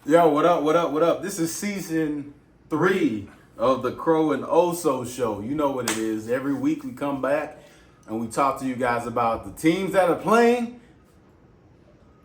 Yo, what up, what up, what up? This is season 3 of the Crow&Oso show. You know what it is. Every week we come back and we talk to you guys about the teams that are playing,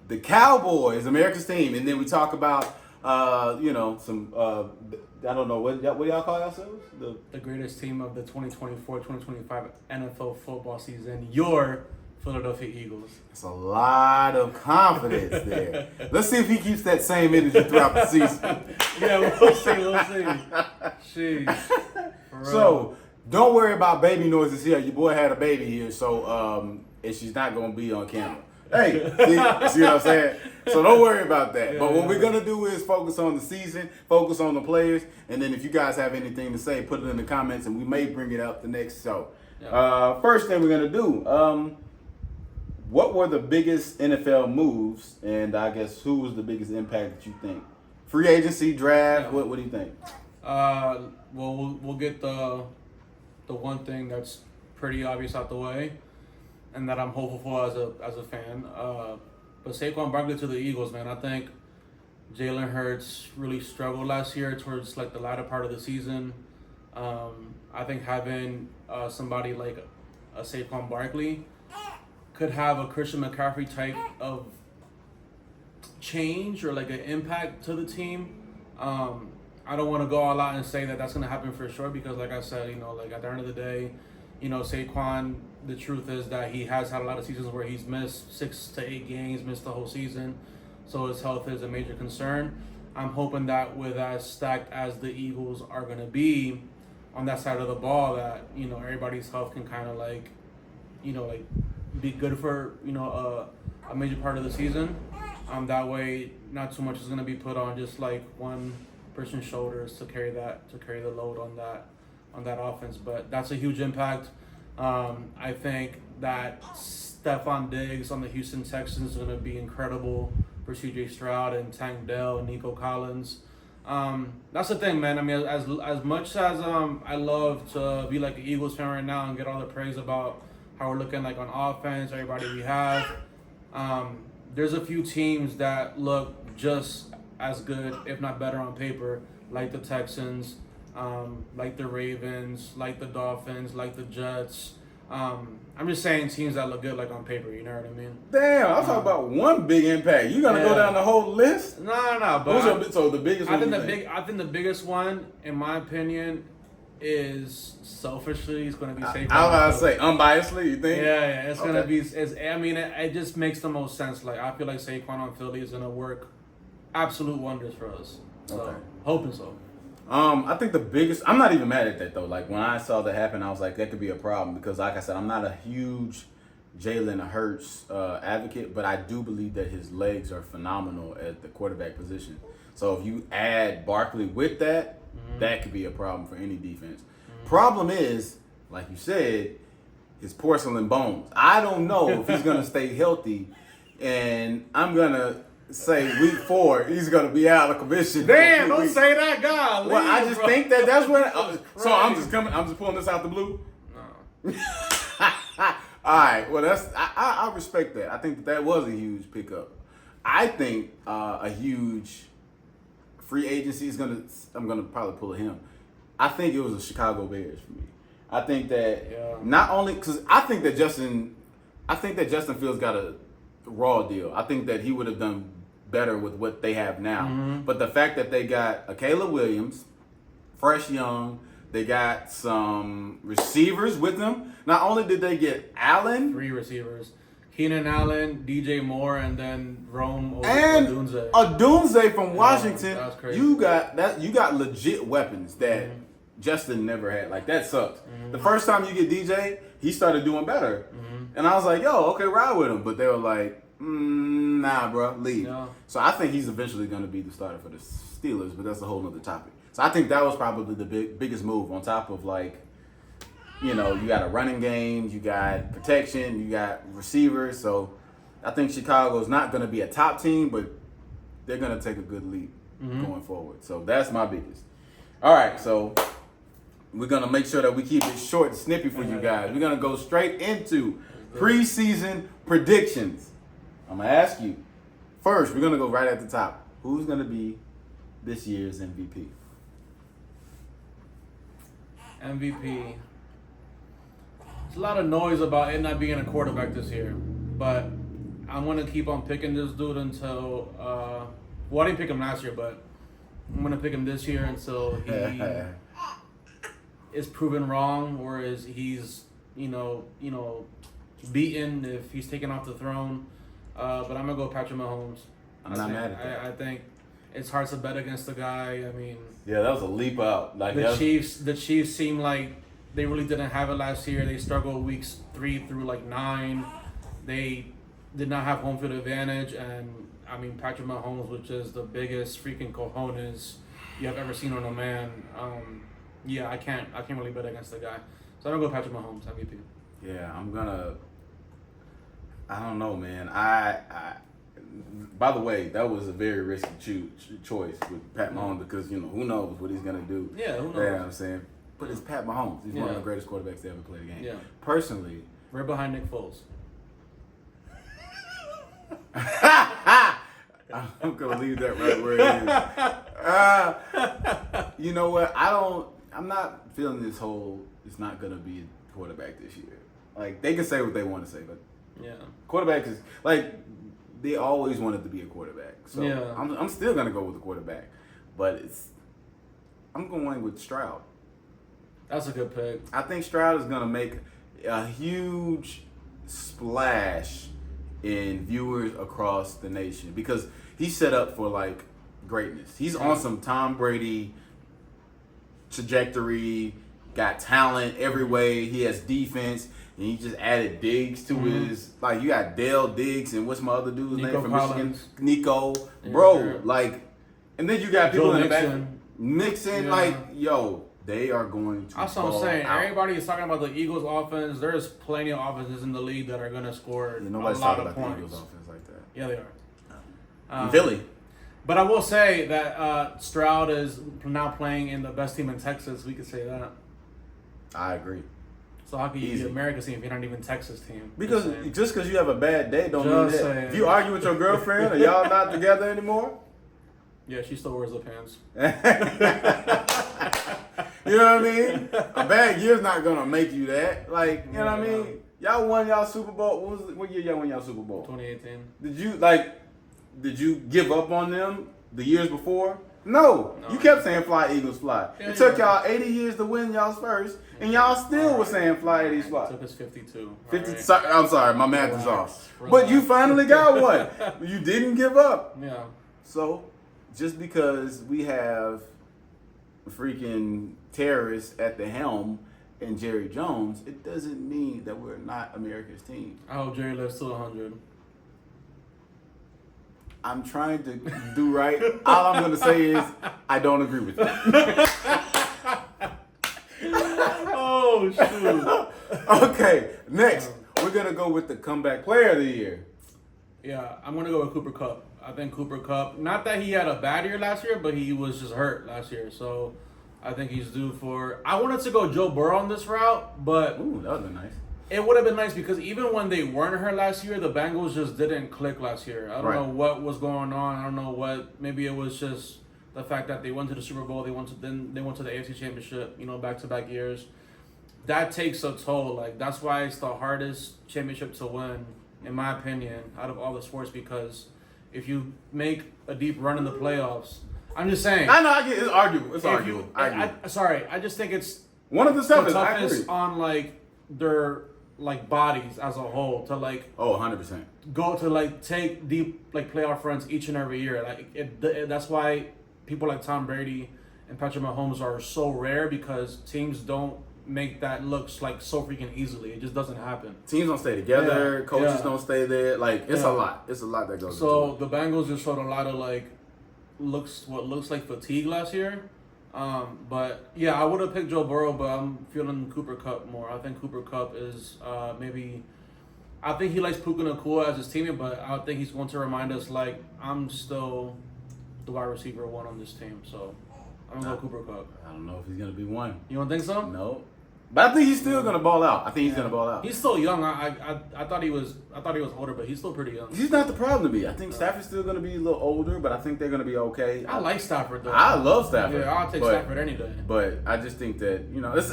the Cowboys, America's team, and then we talk about, some, I don't know, what do y'all call yourselves? The greatest team of the 2024-2025 NFL football season, your Philadelphia Eagles. It's a lot of confidence there. Let's see if he keeps that same energy throughout the season. Yeah, we'll see. Sheesh. So, don't worry about baby noises here. Your boy had a baby here, so and she's not going to be on camera. Hey, see what I'm saying? So don't worry about that. But what we're going to do is focus on the season, focus on the players, and then if you guys have anything to say, put it in the comments, and we may bring it up the next show. Yeah. First thing we're going to do, what were the biggest NFL moves, and I guess who was the biggest impact that you think? Free agency, draft, what do you think? Well, we'll get the one thing that's pretty obvious out the way, and that I'm hopeful for as a fan. But Saquon Barkley to the Eagles, man. I think Jalen Hurts really struggled last year towards like the latter part of the season. I think having somebody like a Saquon Barkley could have a Christian McCaffrey type of change or like an impact to the team. I don't want to go all out and say that that's going to happen for sure because, like I said, like at the end of the day, Saquon, the truth is that he has had a lot of seasons where he's missed 6 to 8 games, missed the whole season. So his health is a major concern. I'm hoping that with as stacked as the Eagles are going to be on that side of the ball, that, everybody's health can kind of be good for, a major part of the season. That way, not too much is going to be put on just like one person's shoulders to carry the load on that offense. But that's a huge impact. I think that Stephon Diggs on the Houston Texans is going to be incredible for C.J. Stroud and Tank Dell and Nico Collins. That's the thing, man. I mean, as much as I love to be like an Eagles fan right now and get all the praise about how we're looking like on offense, everybody we have, there's a few teams that look just as good, if not better on paper, like the Texans, like the Ravens, like the Dolphins, like the Jets. I'm just saying teams that look good like on paper, you know what I mean? Damn, I'm talking about one big impact. You gonna go down the whole list? No. But so the biggest one. I think the biggest one, in my opinion, is selfishly is going to be Saquon. I was about to say unbiasedly. You think? Yeah. It's going to be. It just makes the most sense. Like I feel like Saquon on Philly is going to work absolute wonders for us. So hoping so. I think the biggest. I'm not even mad at that though. Like when I saw that happen, I was like, that could be a problem because, like I said, I'm not a huge Jalen Hurts advocate, but I do believe that his legs are phenomenal at the quarterback position. So if you add Barkley with that, that could be a problem for any defense. Problem is, like you said, his porcelain bones. I don't know if he's gonna stay healthy, and I'm gonna say week 4 he's gonna be out of commission. Damn! Don't say that, God. Well, I just think that's what. So I'm just pulling this out the blue. No. All right. Well, I respect that. I think that was a huge pickup. I think a huge free agency is I'm gonna probably pull him. I think it was the Chicago Bears for me. I think that not only because I think that Justin Fields got a raw deal. I think that he would have done better with what they have now. But the fact that they got a Caleb Williams, fresh young, they got some receivers with them. Not only did they get Allen, 3 receivers. Keenan Allen, DJ Moore, and then Rome and Odunze. Odunze from Washington. That was crazy. You got legit weapons that Justin never had. Like that sucked. The first time you get DJ, he started doing better. And I was like, yo, okay, ride with him. But they were like, nah, bro, leave. Yeah. So I think he's eventually going to be the starter for the Steelers, but that's a whole other topic. So I think that was probably the biggest move on top of like, you got a running game, you got protection, you got receivers. So I think Chicago's not going to be a top team, but they're going to take a good leap going forward. So that's my biggest. All right, so we're going to make sure that we keep it short and snippy for you guys. We're going to go straight into preseason predictions. I'm going to ask you, first, we're going to go right at the top. Who's going to be this year's MVP? MVP. There's a lot of noise about it not being a quarterback this year, but I'm gonna keep on picking this dude until. Well, I didn't pick him last year, but I'm gonna pick him this year until he is proven wrong, or is he's beaten if he's taken off the throne. But I'm gonna go Patrick Mahomes. I'm not mad at that. I think it's hard to bet against the guy. I mean, yeah, that was a leap out. Like the Chiefs seem like they really didn't have it last year. They struggled weeks 3 through 9. They did not have home field advantage, and I mean Patrick Mahomes, which is the biggest freaking cojones you have ever seen on a man. Yeah, I can't really bet against the guy. So I'm gonna go Patrick Mahomes MVP. Yeah, I don't know, man. By the way, that was a very risky choice with Pat Mahomes because who knows what he's gonna do. Yeah, who knows? You know what I'm saying? But it's Pat Mahomes. He's one of the greatest quarterbacks to ever play the game. Yeah. Personally, right behind Nick Foles. I'm gonna leave that right where it is. You know what? I'm not feeling this whole. It's not gonna be a quarterback this year. Like they can say what they want to say, but yeah, quarterback is like they always wanted to be a quarterback. So yeah. I'm still gonna go with the quarterback, but I'm going with Stroud. That's a good pick. I think Stroud is gonna make a huge splash in viewers across the nation because he's set up for greatness. He's on some Tom Brady trajectory, got talent every way. He has defense, and he just added Diggs to his you got Dale Diggs and what's my other dude's name from Michigan? Nico, bro. And then you got people in the back mixing yo. They are going to. That's what I'm saying. Everybody is talking about the Eagles' offense. There's plenty of offenses in the league that are going to score a lot of points. The Eagles' offense like that. Yeah, they are. Philly. But I will say that Stroud is now playing in the best team in Texas. We could say that. I agree. So how can you be America's team if you're not even Texas team? Because just because you have a bad day don't mean that. If you argue with your girlfriend, are y'all not together anymore? Yeah, she still wears the pants. You know what I mean? A bad year's not gonna make you that. You know what I mean? Y'all won y'all Super Bowl. What year y'all won y'all Super Bowl? 2018. Did you give up on them the years before? No. You kept saying fly Eagles fly. It took y'all 80 years to win y'all's first, and y'all still was saying fly Eagles fly. It took us 52. 50. Right. I'm sorry, my math is off. But you finally got one. You didn't give up. Yeah. So, just because we have freaking terrorists at the helm and Jerry Jones, it doesn't mean that we're not America's team. I hope Jerry lives to 100. I'm trying to do right. All I'm going to say is I don't agree with that. Oh, shoot. Okay, next, we're going to go with the comeback player of the year. Yeah, I'm going to go with Cooper Kupp. I think Cooper Kupp, not that he had a bad year last year, but he was just hurt last year. So I think he's due for. I wanted to go Joe Burrow on this route, but. Ooh, that would have been nice. It would have been nice because even when they weren't hurt last year, the Bengals just didn't click last year. I don't know what was going on. I don't know what. Maybe it was just the fact that they went to the Super Bowl. They went to the AFC Championship. Back-to-back years. That takes a toll. That's why it's the hardest championship to win, in my opinion, out of all the sports. Because if you make a deep run in the playoffs, I'm just saying. I know. It's arguable. It's arguable. I just think it's one of the toughest on their bodies as a whole to 100% go to take deep playoff runs each and every year. That's why people like Tom Brady and Patrick Mahomes are so rare because teams don't make that look so freaking easily. It just doesn't happen. Teams don't stay together. Coaches don't stay there. It's a lot. It's a lot that goes. So the Bengals just showed a lot of looks like fatigue last year. But yeah, I would have picked Joe Burrow, but I'm feeling Cooper Kupp more. I think Cooper Kupp is maybe. I think he likes Puka Nacua as his teammate, but I think he's going to remind us I'm still the wide receiver one on this team. So I'm gonna go Cooper Kupp. I don't know if he's gonna be one. You don't think so? No. But I think he's still gonna ball out. I think he's gonna ball out. He's still young. I thought he was older, but he's still pretty young. He's not the problem to me. I think Stafford's still gonna be a little older, but I think they're gonna be okay. I like Stafford though. I love Stafford. Yeah, I'll take Stafford any day. But I just think that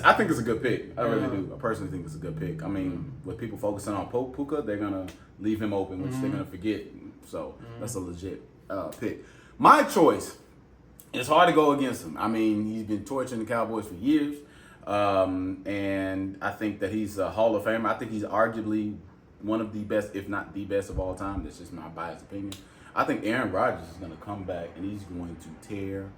I think it's a good pick. I really do. I personally think it's a good pick. I mean, with people focusing on Puka, they're gonna leave him open, which they're gonna forget. So that's a legit pick. My choice. It's hard to go against him. I mean, he's been torching the Cowboys for years. And I think that he's a Hall of Famer. I think he's arguably one of the best, if not the best of all time. That's just my biased opinion. I think Aaron Rodgers is going to come back and he's going to tear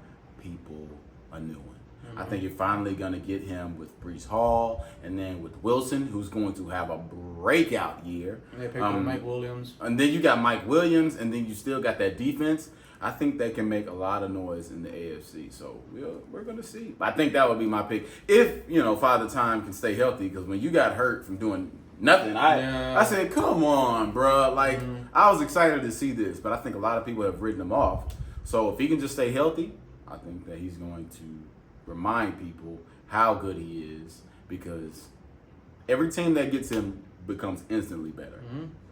people a new one. I think you're finally going to get him with Breece Hall and then with Wilson, who's going to have a breakout year. And they picked up Mike Williams. And then you got Mike Williams, and then you still got that defense. I think they can make a lot of noise in the AFC. So we're going to see. I think that would be my pick. If, Father Time can stay healthy, because when you got hurt from doing nothing, I said, come on, bro. Like, I was excited to see this, but I think a lot of people have written him off. So if he can just stay healthy, I think that he's going to remind people how good he is, because every team that gets him becomes instantly better.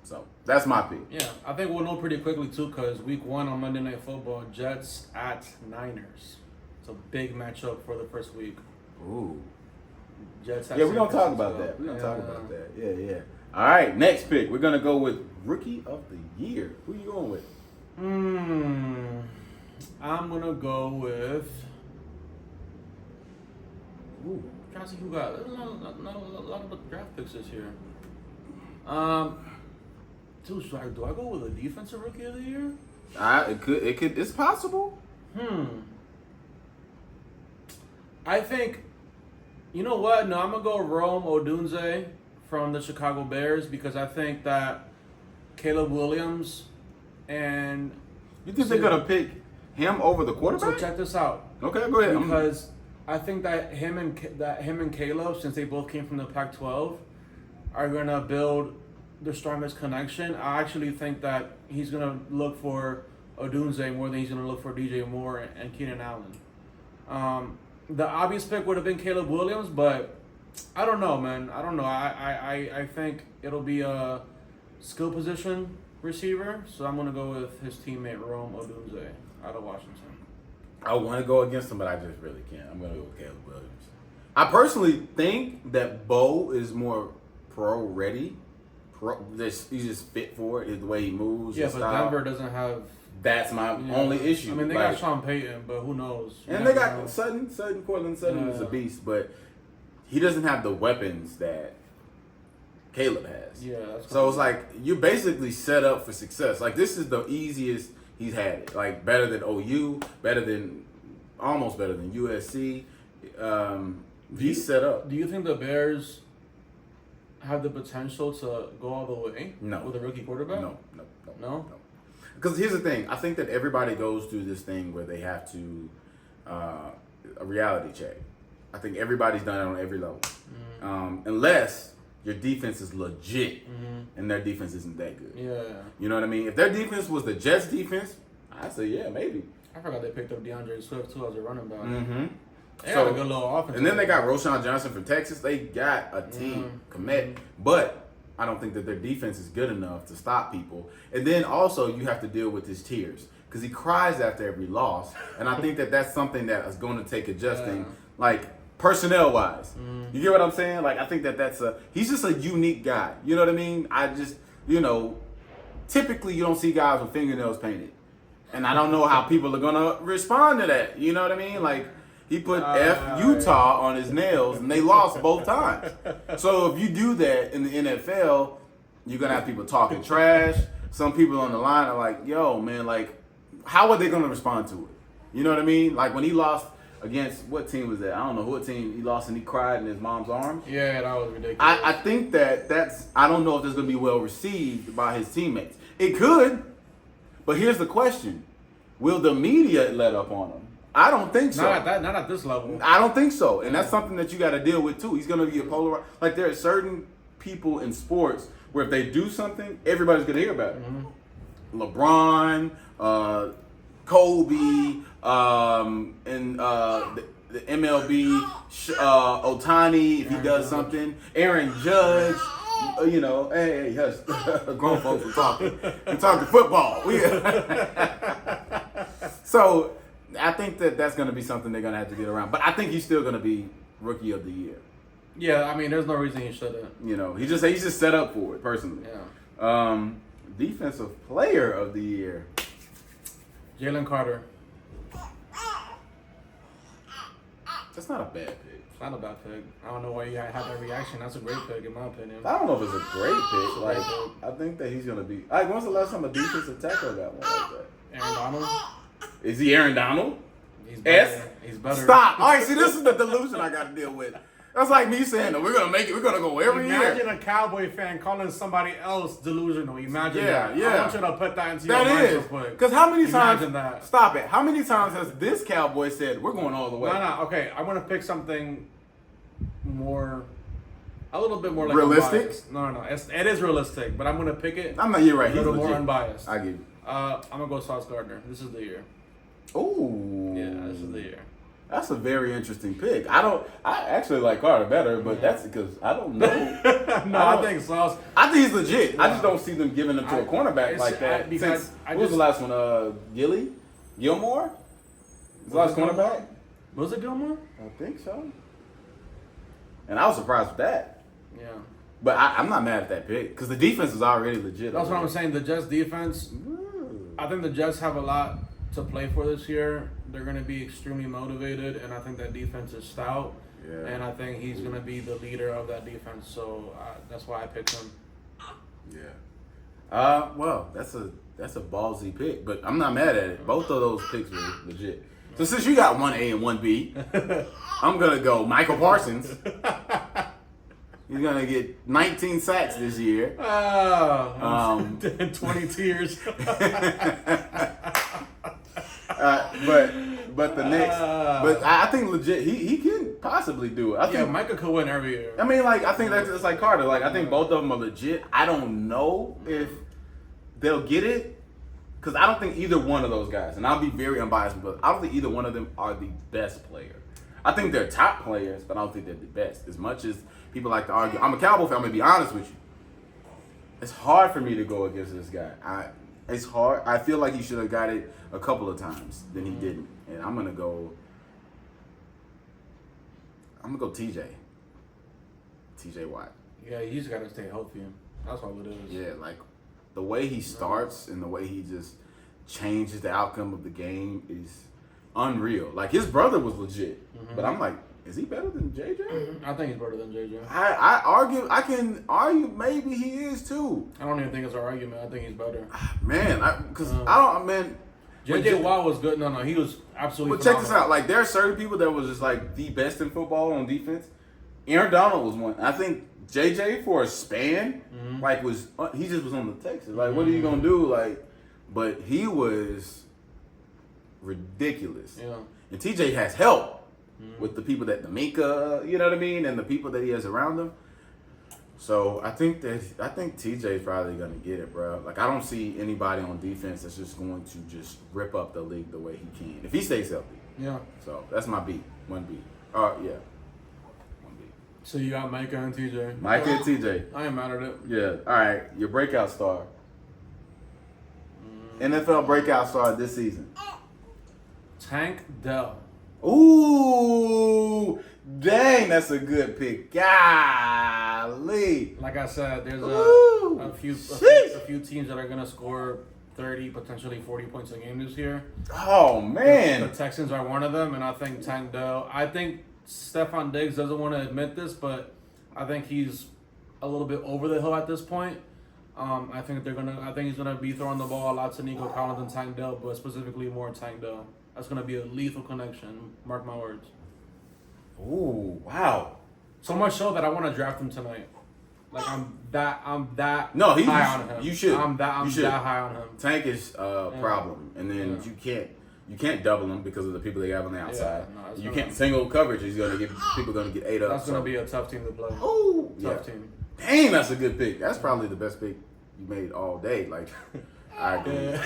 So that's my pick. Yeah, I think we'll know pretty quickly too, because week 1 on Monday Night Football, Jets at Niners. It's a big matchup for the first week. Ooh. Jets. Yeah, we're gonna talk about that. We're gonna talk about that. Yeah. All right, next pick. We're gonna go with Rookie of the Year. Who you going with? I'm gonna go with. Ooh. Trying to see who got. There's not a lot of draft picks this year. Dude, do I go with a defensive Rookie of the Year? It's possible. I think, you know what? No, I'm gonna go Rome Odunze from the Chicago Bears, because I think that Caleb Williams and You think they're gonna pick him over the quarterback? So check this out. Okay, go ahead. Because I think that him and Caleb, since they both came from the Pac-12, are gonna build the strongest connection. I actually think that he's gonna look for Odunze more than he's gonna look for DJ Moore and Keenan Allen. The obvious pick would have been Caleb Williams, but I don't know, man. I don't know. I think it'll be a skill position receiver, so I'm gonna go with his teammate Rome Odunze out of Washington. I want to go against him, but I just really can't. I'm gonna go with Caleb Williams. I personally think that Bo is more pro ready. He's just fit for it. The way he moves. Yeah, but style. Denver doesn't have. That's my only issue. I mean, they got Sean Payton, but who knows? And they got Sutton. Cortland Sutton is a beast, but he doesn't have the weapons that Caleb has. Yeah. That's so it's like you're basically set up for success. Like, this is the easiest he's had it. Like, better than OU, almost better than USC. He's set up. Do you think the Bears have the potential to go all the way? No. With a rookie quarterback? No. Because here's the thing. I think that everybody goes through this thing where they have to a reality check. I think everybody's done it on every level. Unless your defense is legit and their defense isn't that good. Yeah. You know what I mean? If their defense was the Jets' defense, I'd say, yeah, maybe. I forgot they picked up DeAndre Swift, too, as a running back. They got a good little offense. And then they got Roshan Johnson from Texas. They got a team commit. But I don't think that their defense is good enough to stop people. And then also you have to deal with his tears, because he cries after every loss. And I think that that's something that is going to take adjusting, like personnel-wise. You get what I'm saying? Like, I think that he's just a unique guy. You know what I mean? I just, typically you don't see guys with fingernails painted. And I don't know how people are going to respond to that. You know what I mean? Like, he put F Utah on his nails, and they lost both times. So if you do that in the NFL, you're going to have people talking trash. Some people on the line are like, yo, man, like, how are they going to respond to it? You know what I mean? Like, when he lost against, what team was that? I don't know what team he lost, and he cried in his mom's arms. Yeah, that was ridiculous. I think I don't know if that's going to be well received by his teammates. It could, but here's the question. Will the media let up on him? I don't think so. Not at this level. I don't think so. And that's something that you got to deal with, too. He's going to be a polarized. Like, there are certain people in sports where if they do something, everybody's going to hear about it. LeBron, Kobe, and the MLB, Otani if he does something, Aaron Judge. You know, hey, hush. Grown folks are talking. We're talking football. So I think that's going to be something they're going to have to get around. But I think he's still going to be Rookie of the Year. Yeah, I mean, there's no reason he shouldn't. You know, he's just set up for it personally. Yeah. Defensive Player of the Year. Jalen Carter. That's not a bad pick. It's not a bad pick. I don't know why you had that reaction. That's a great pick, in my opinion. I don't know if it's a great pick. Like, I think that he's going to be. Like, when's the last time a defensive tackle got one like that? Aaron Donald. Is he Aaron Donald? He's better. He's better. Stop. All right, see, this is the delusion I got to deal with. That's like me saying that we're going to make it. We're going to go every year. Imagine a Cowboy fan calling somebody else delusional. Imagine that. Yeah. I want you to put that into your mind real quick. Because how many times? Imagine that. Stop it. How many times has this Cowboy said we're going all the way? No. Okay, I want to pick something more, a little bit more like realistic. Unbiased. No. It is realistic, but I'm going to pick it. I'm not. You're right. A little He's more legit. unbiased. I get you. I'm gonna go Sauce Gardner. This is the year. Ooh. Yeah, this is the year. That's a very interesting pick. I actually like Carter better, but that's because I don't know. I think Sauce. I think he's legit. Yeah. I just don't see them giving him to a cornerback like that. Because Who was the last one? Gilmore? Was the last cornerback? Was it Gilmore? I think so. And I was surprised with that. Yeah. But I'm not mad at that pick because the defense is already legit. That's what I'm saying. The Jets defense. I think the Jets have a lot to play for this year. They're going to be extremely motivated, and I think that defense is stout. Yeah. And I think he's going to be the leader of that defense. So that's why I picked him. Yeah. Well, that's a ballsy pick, but I'm not mad at it. Both of those picks were legit. So since you got 1A and 1B, I'm gonna go Michael Parsons. He's gonna get 19 sacks this year. 20 tears. But the next, but I think legit he can possibly do it. I think Micah could win every year. I mean, like I think that's like Carter. Like I think both of them are legit. I don't know if they'll get it because I don't think either one of those guys, and I'll be very unbiased, but I don't think either one of them are the best player. I think they're top players, but I don't think they're the best. As much as people like to argue, I'm a Cowboy fan. I'm gonna be honest with you. It's hard for me to go against this guy. It's hard. I feel like he should have got it a couple of times, then he didn't. And I'm gonna go TJ. TJ Watt. Yeah, you just gotta stay healthy. That's all it is. Yeah, like the way he starts and the way he just changes the outcome of the game is unreal. Like his brother was legit, but I'm like, is he better than JJ? I think he's better than JJ. I can argue maybe he is too. I don't even think it's an argument. I think he's better. Man, JJ Watt was good. No, he was absolutely. But check this out. Like there are certain people that was just like the best in football on defense. Aaron Donald was one. I think JJ for a span, he just was on the Texas. Like, what are you gonna do? Like, but he was ridiculous. Yeah. And TJ has help with the people that D'Amica, you know what I mean, and the people that he has around him. So I think TJ's probably gonna get it, bro. Like I don't see anybody on defense that's just going to just rip up the league the way he can if he stays healthy. Yeah. So that's my B, 1B. Yeah, 1B. So you got Micah and TJ. Micah and TJ. I ain't mad at it. Yeah. All right. Your breakout star. NFL breakout star this season. Tank Dell. Ooh, dang, that's a good pick. Golly. Like I said, there's Ooh, a few teams that are gonna score 30, potentially 40 points a game this year. Oh man. The Texans are one of them, and I think Tank Dell. I think Stephon Diggs doesn't want to admit this, but I think he's a little bit over the hill at this point. I think he's gonna be throwing the ball a lot to Nico Collins and Tank Dell, but specifically more Tank Dell. That's gonna be a lethal connection. Mark my words. Ooh, wow. So much so that I want to draft him tonight. Like I'm that no, high on him. You should. I'm that high on him. Tank is a problem, and then you can't double him because of the people they have on the outside. Yeah, you can't single coverage. People gonna get ate up. That's gonna be a tough team to play. Ooh, tough team. Dang, that's a good pick. That's probably the best pick you made all day. Like, I agree.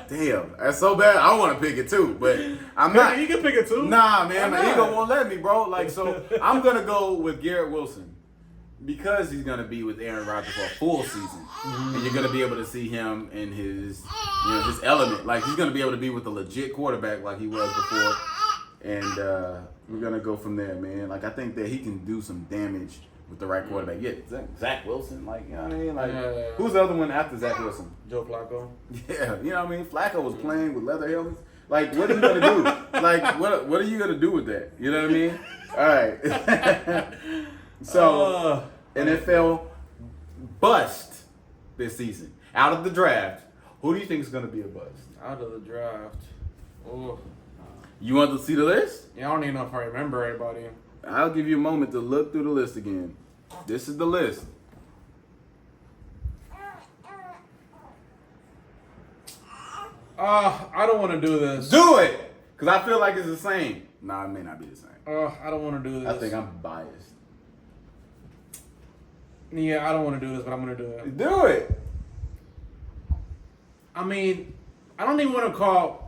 Damn, that's so bad. I want to pick it too, but I'm not. You can pick it too. Nah, man, my ego won't let me, bro. Like, so I'm gonna go with Garrett Wilson because he's gonna be with Aaron Rodgers for a full season, and you're gonna be able to see him in his, his element. Like, he's gonna be able to be with a legit quarterback like he was before, and we're gonna go from there, man. Like, I think that he can do some damage with the right quarterback. Yeah, Zach Wilson, like, you know what I mean? Like, who's the other one after Zach Wilson? Joe Flacco. Yeah, you know what I mean? Flacco was playing with leather helmets. Like, what are you gonna do? Like, what are you gonna do with that? You know what I mean? All right. So, NFL bust this season. Out of the draft, who do you think is gonna be a bust? Out of the draft. Oh. You want to see the list? Yeah, I don't even know if I remember everybody. I'll give you a moment to look through the list again. This is the list. I don't want to do this. Do it! Because I feel like it's the same. Nah, it may not be the same. I don't want to do this. I think I'm biased. Yeah, I don't want to do this, but I'm going to do it. Do it! I mean, I don't even want to call...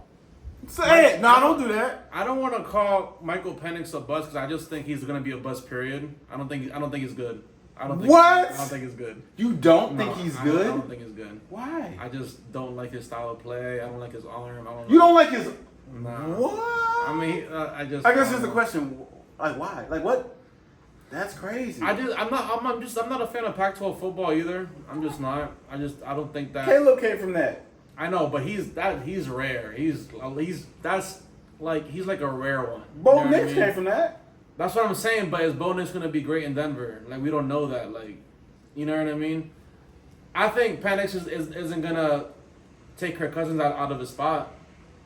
Say it! No, don't do that. I don't want to call Michael Penix a bust because I just think he's going to be a bust, period. I don't think he's good. I don't think he's good. You don't think he's good? I don't think he's good. Why? I just don't like his style of play. I don't like his arm. You don't like his... Nah. What? I mean, I guess it's the question. Like, why? Like, what? That's crazy. I'm not a fan of Pac-12 football either. I'm just not. I don't think that. Caleb came from that. I know, but he's rare. He's like a rare one. Bo Nix came from that. That's what I'm saying. But is Bo Nix gonna be great in Denver? Like, we don't know that. Like, you know what I mean? I think Penix isn't gonna take Kirk Cousins out of his spot.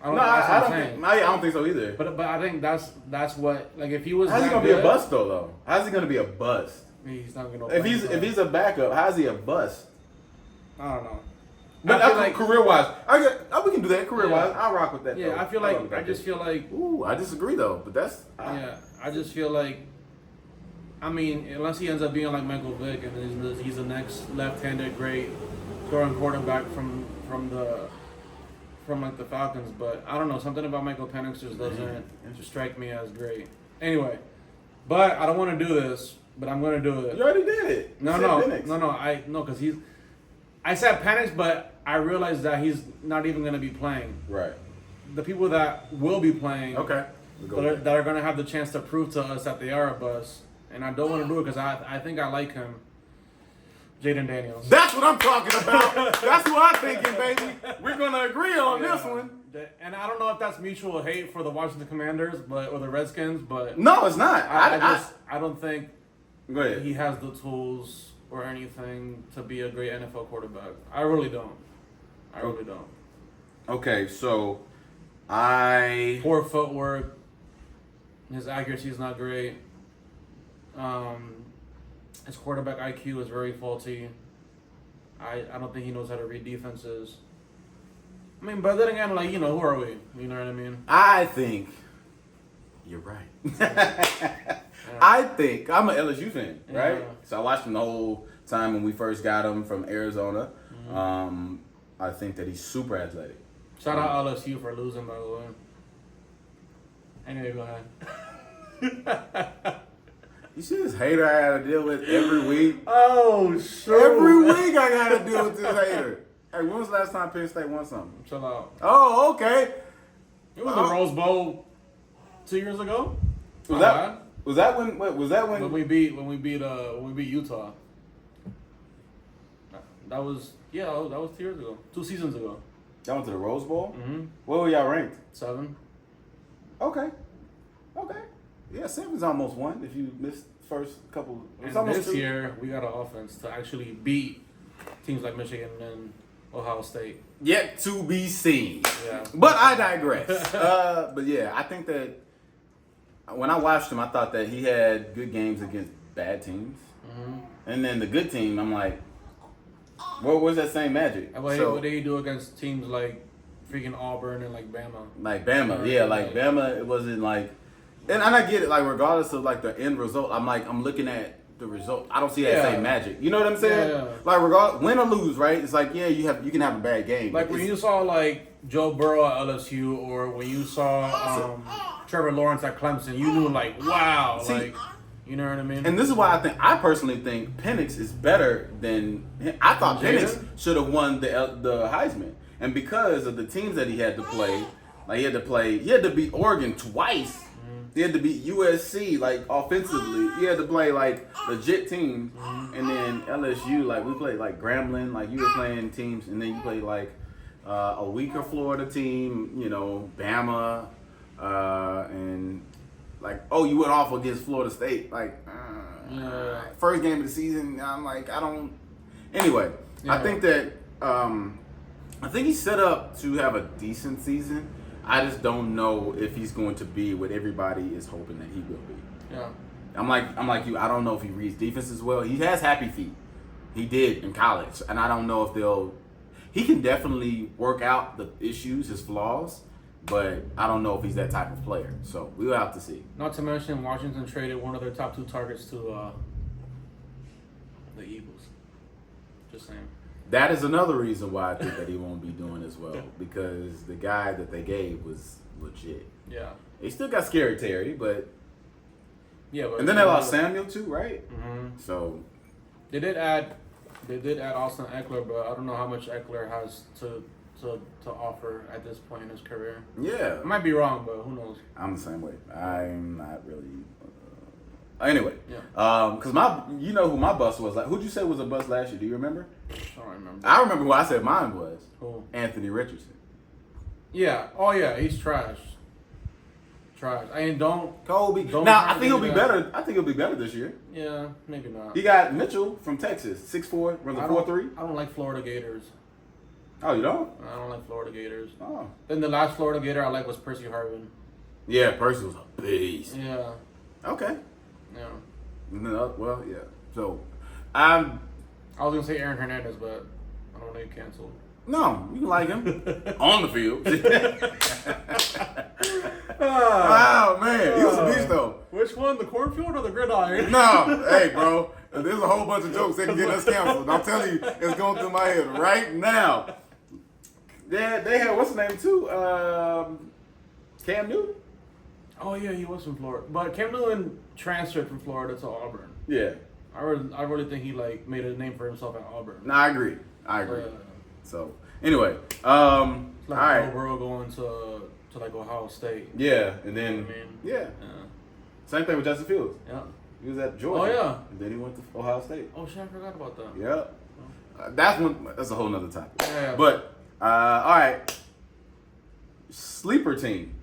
I don't think so either. But I think that's what, like, if he was. How's he gonna be a bust though? How's he gonna be a bust? He's not gonna. If he's a backup, how's he a bust? I don't know. But I feel like career wise, we can do that career wise. I'll rock with that. Yeah, though. I just feel like. Ooh, I disagree though. But that's. I just feel like. I mean, unless he ends up being like Michael Vick and he's the next left-handed great throwing quarterback from like the Falcons, but I don't know, something about Michael Penix just doesn't strike me as great. Anyway, but I don't want to do this, but I'm going to do it. You already did it. No, because I said Penix, but I realized that he's not even going to be playing. Right. The people that will be playing, okay, that are going to have the chance to prove to us that they are a bust, and I don't want to do it because I think I like him. Jaden Daniels. That's what I'm talking about. That's what I'm thinking, baby. We're gonna agree on this one. And I don't know if that's mutual hate for the Washington Commanders, or the Redskins, but no, it's not. I don't think go ahead. He has the tools or anything to be a great NFL quarterback. I really don't. Okay, so poor footwork. His accuracy is not great. His quarterback IQ is very faulty. I don't think he knows how to read defenses. I mean, but then again, like, who are we? You know what I mean? I think you're right. I think I'm an LSU fan, right? Yeah. So I watched him the whole time when we first got him from Arizona. Mm-hmm. I think that he's super athletic. Shout out LSU for losing, by the way. Anyway, go ahead. You see this hater I gotta deal with every week? Oh, sure. Every week I gotta deal with this hater. Hey, when was the last time Penn State won something? Chill out. Oh, okay. It was the Rose Bowl 2 years ago. Was that when? When we beat Utah. That was 2 years ago. 2 seasons ago. Y'all went to the Rose Bowl? Mm-hmm. Where were y'all ranked? 7. Okay. Yeah, 7's almost won if you missed first couple. And this year, we got an offense to actually beat teams like Michigan and Ohio State. Yet to be seen. Yeah. But I digress. But yeah, I think that when I watched him, I thought that he had good games against bad teams. Mm-hmm. And then the good team, I'm like, where's that same magic? What did he do against teams like freaking Auburn and like Bama? Like Bama, yeah. Like Bama, it wasn't like... And I get it, like, regardless of, like, the end result, I'm looking at the result. I don't see that same magic. You know what I'm saying? Yeah. Like, win or lose, right? It's like, yeah, you can have a bad game. Like when you saw like Joe Burrow at LSU, or when you saw Trevor Lawrence at Clemson, you knew like, wow, See, like, you know what I mean? And this is why I personally think Penix is better than. I thought Penix should have won the Heisman, and because of the teams that he had to play, like he had to beat Oregon twice. He had to beat USC, like, offensively. He had to play, like, legit teams. And then LSU, like, we played, like, Grambling. Like, you were playing teams. And then you played, like, a weaker Florida team, you know, Bama. And, like, you went off against Florida State. Like, first game of the season, I'm like, I don't. Anyway, I think that, I think he's set up to have a decent season. I just don't know if he's going to be what everybody is hoping that he will be. Yeah. I'm like you. I don't know if he reads defense as well. He has happy feet. He did in college, and I don't know if he can definitely work out the issues, his flaws, but I don't know if he's that type of player. So we'll have to see. Not to mention, Washington traded one of their top 2 targets to the Eagles. Just saying. That is another reason why I think that he won't be doing as well, because the guy that they gave was legit. Yeah. He still got Scary Terry, but but and then they lost Samuel too, right? Mm-hmm. So they did add Austin Eckler, but I don't know how much Eckler has to offer at this point in his career. Yeah, I might be wrong, but who knows? I'm the same way. I'm not really. Anyway, yeah. Because you know who my bus was. Like, who'd you say was a bus last year? Do you remember? I don't remember. I remember who I said mine was. Who? Anthony Richardson. Yeah. Oh yeah, he's trash. Trash. I mean, Kobe. Don't now I think he'll be better. I think he'll be better this year. Yeah, maybe not. He got Mitchell from Texas, 6'4", runs a 4.3. I don't like Florida Gators. Oh, you don't? I don't like Florida Gators. Oh. Then the last Florida Gator I like was Percy Harvin. Yeah, Percy was a beast. Yeah. Okay. Yeah. No, well, yeah. So, I was gonna say Aaron Hernandez, but I don't know, he canceled. No, you can like him on the field. Oh man, he was a beast though. Which one, the cornfield or the gridiron? No, hey, bro, there's a whole bunch of jokes that can get us canceled. I'm telling you, it's going through my head right now. They had what's his name too? Cam Newton. Oh yeah, he was from Florida, but Cam Newton transferred from Florida to Auburn. Yeah, I really think he like made a name for himself at Auburn. No, I agree. So anyway, It's like all right. Joe Burrow going to like Ohio State. Yeah, and then You know what I mean? yeah, same thing with Justin Fields. Yeah. He was at Georgia. Oh yeah. And then he went to Ohio State. Oh shit, I forgot about that. Yeah. That's a whole nother topic. Yeah. But all right. Sleeper team.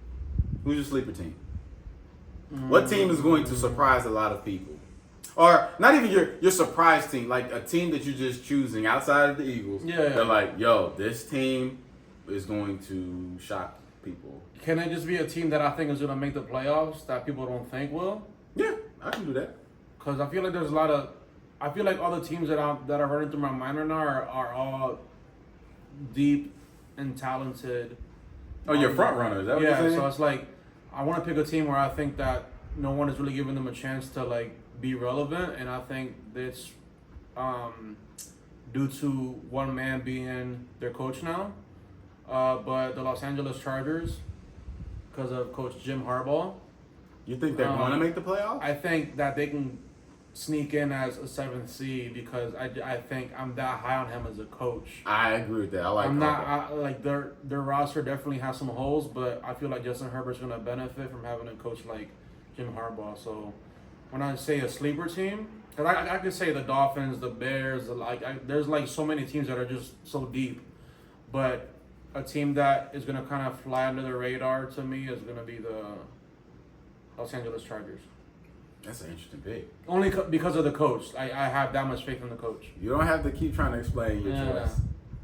Who's your sleeper team? What team is going to surprise a lot of people? Or not even your surprise team, like a team that you're just choosing outside of the Eagles. Yeah. They're like, yo, this team is going to shock people. Can it just be a team that I think is going to make the playoffs that people don't think will? Yeah, I can do that. Because I feel like there's I feel like all the teams that are running through my mind right now are all deep and talented. Oh, you're front runner. Is that what you're saying? So it's like I want to pick a team where I think that no one is really giving them a chance to like be relevant, and I think it's due to one man being their coach now. But the Los Angeles Chargers, because of Coach Jim Harbaugh. You think they're going to make the playoffs? I think that they can sneak in as a 7th seed because I think I'm that high on him as a coach. I agree with that. I like like their roster definitely has some holes, but I feel like Justin Herbert's going to benefit from having a coach like Jim Harbaugh. So when I say a sleeper team, because I could say the Dolphins, the Bears, there's like so many teams that are just so deep, but a team that is going to kind of fly under the radar to me is going to be the Los Angeles Chargers. That's an interesting pick. Only because of the coach. I have that much faith in the coach. You don't have to keep trying to explain your choice.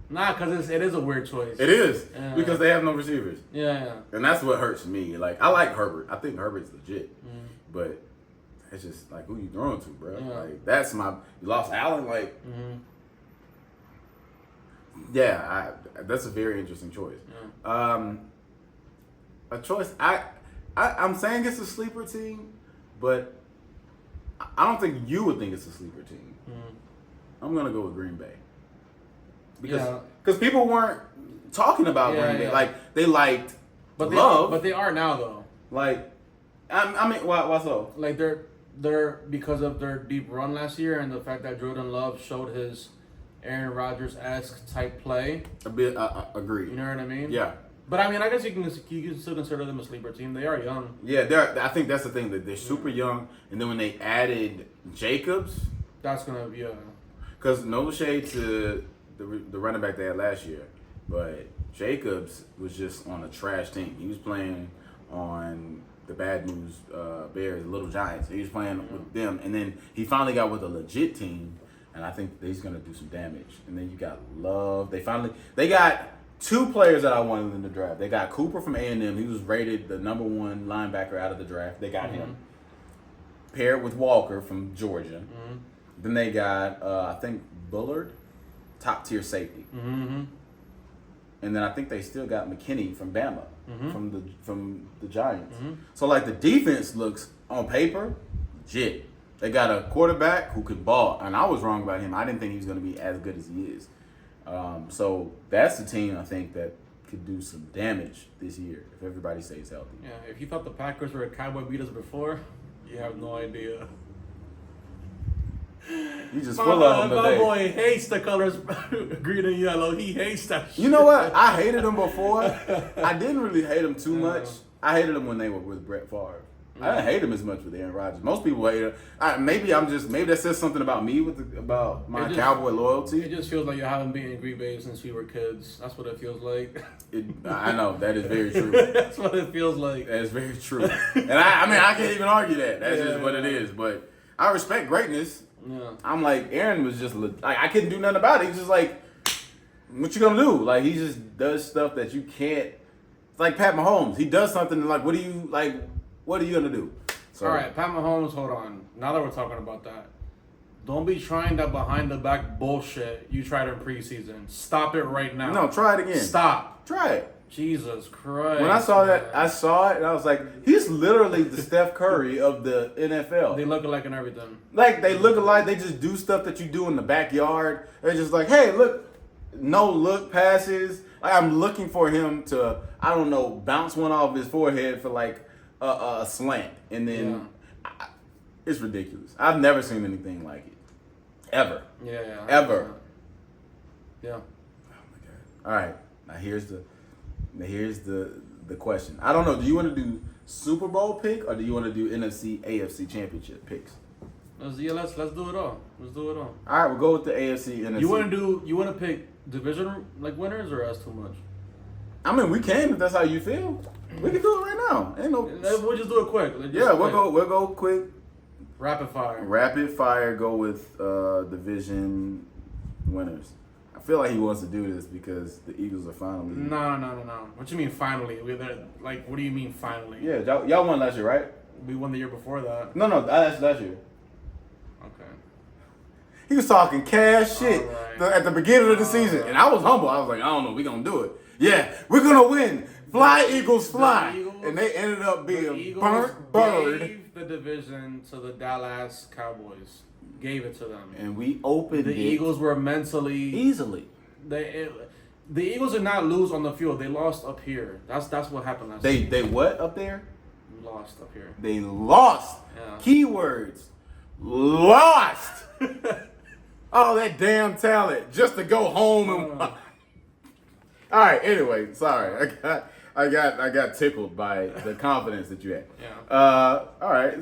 Nah, because it is a weird choice. It is. Because they have no receivers. Yeah. And that's what hurts me. Like, I like Herbert. I think Herbert's legit. But it's just, like, who you throwing to, bro? Yeah. Like, that's my... You lost Allen, like... Yeah, that's a very interesting choice. Yeah. A choice... I'm saying it's a sleeper team, but I don't think you would think it's a sleeper team. I'm gonna go with Green Bay because people weren't talking about Green Bay like they liked Love, but they are now though. Like, I mean, why so? Like they're because of their deep run last year and the fact that Jordan Love showed his Aaron Rodgers-esque type play. A bit, agreed. You know what I mean? Yeah. But I mean, I guess you can still consider them a sleeper team. They are young. Yeah, I think that's the thing, that they're super young, and then when they added Jacobs, that's gonna be because no shade to the running back they had last year, but Jacobs was just on a trash team. He was playing on the Bad News Bears, Little Giants. He was playing with them, and then he finally got with a legit team, and I think he's gonna do some damage. And then you got Love. They got 2 players that I wanted in the draft. They got Cooper from A&M. He was rated the number 1 linebacker out of the draft. They got him paired with Walker from Georgia. Then they got I think Bullard, top tier safety. And then I think they still got McKinney from Bama, from the Giants. So like the defense looks on paper legit. They got a quarterback who could ball, and I was wrong about him. I didn't think he was going to be as good as he is. So that's the team I think that could do some damage this year if everybody stays healthy. Yeah, if you thought the Packers were a Cowboy beaters before, you have no idea. You just full of them today. My boy hates the colors green and yellow. He hates that shit. You know what? I hated them before. I didn't really hate them too much. I hated them when they were with Brett Favre. I didn't hate him as much with Aaron Rodgers. Most people hate him. Maybe that says something about me about my Cowboy loyalty. It just feels like you haven't been in Green Bay since we were kids. That's what it feels like. I know that is very true. That's what it feels like. That is very true. And I can't even argue that. That's just what it is. But I respect greatness. Yeah. I'm like, Aaron was just like, I couldn't do nothing about it. He's just like, what you gonna do? Like, he just does stuff that you can't. It's like Pat Mahomes. He does something like, what are you gonna do? So, all right, Pat Mahomes, hold on. Now that we're talking about that, don't be trying that behind the back bullshit you tried in preseason. Stop it right now. No, try it again. Stop. Try it. Jesus Christ. When I saw that, I saw it and I was like, he's literally the Steph Curry of the NFL. They look alike and everything. Like, they look alike. They just do stuff that you do in the backyard. They're just like, hey, look, no look passes. Like, I'm looking for him to, I don't know, bounce one off his forehead for like a slant. And then it's ridiculous. I've never seen anything like it. Ever. Yeah. Ever. Yeah. Oh my God. All right. Now here's the question. I don't know. Do you want to do Super Bowl pick or do you want to do NFC AFC championship picks? Let's do it all. Let's do it all. All right, we'll go with the AFC NFC. You want to pick division like winners or that's too much? I mean, we can if that's how you feel. We can do it right now. Ain't no. We'll just do it quick. We'll go quick. Rapid fire. Rapid fire. Go with division winners. I feel like he wants to do this because the Eagles are finally. No. What you mean finally? What do you mean finally? Yeah, y'all won last year, right? We won the year before that. No, that's last year. Okay. He was talking cash shit right. at the beginning of the season, and I was humble. I was like, I don't know, we gonna do it. Yeah, we're gonna win. Fly Eagles, fly. And they ended up being burnt bird. Gave the division to the Dallas Cowboys. Gave it to them. And we opened the Eagles were mentally easily. The Eagles did not lose on the field. They lost up here. That's what happened last year. They what up there? Lost up here. They lost. Yeah. Keywords. Lost. Oh, that damn talent just to go home and. All right. Anyway, sorry. I got tickled by the confidence that you had. Yeah. All right.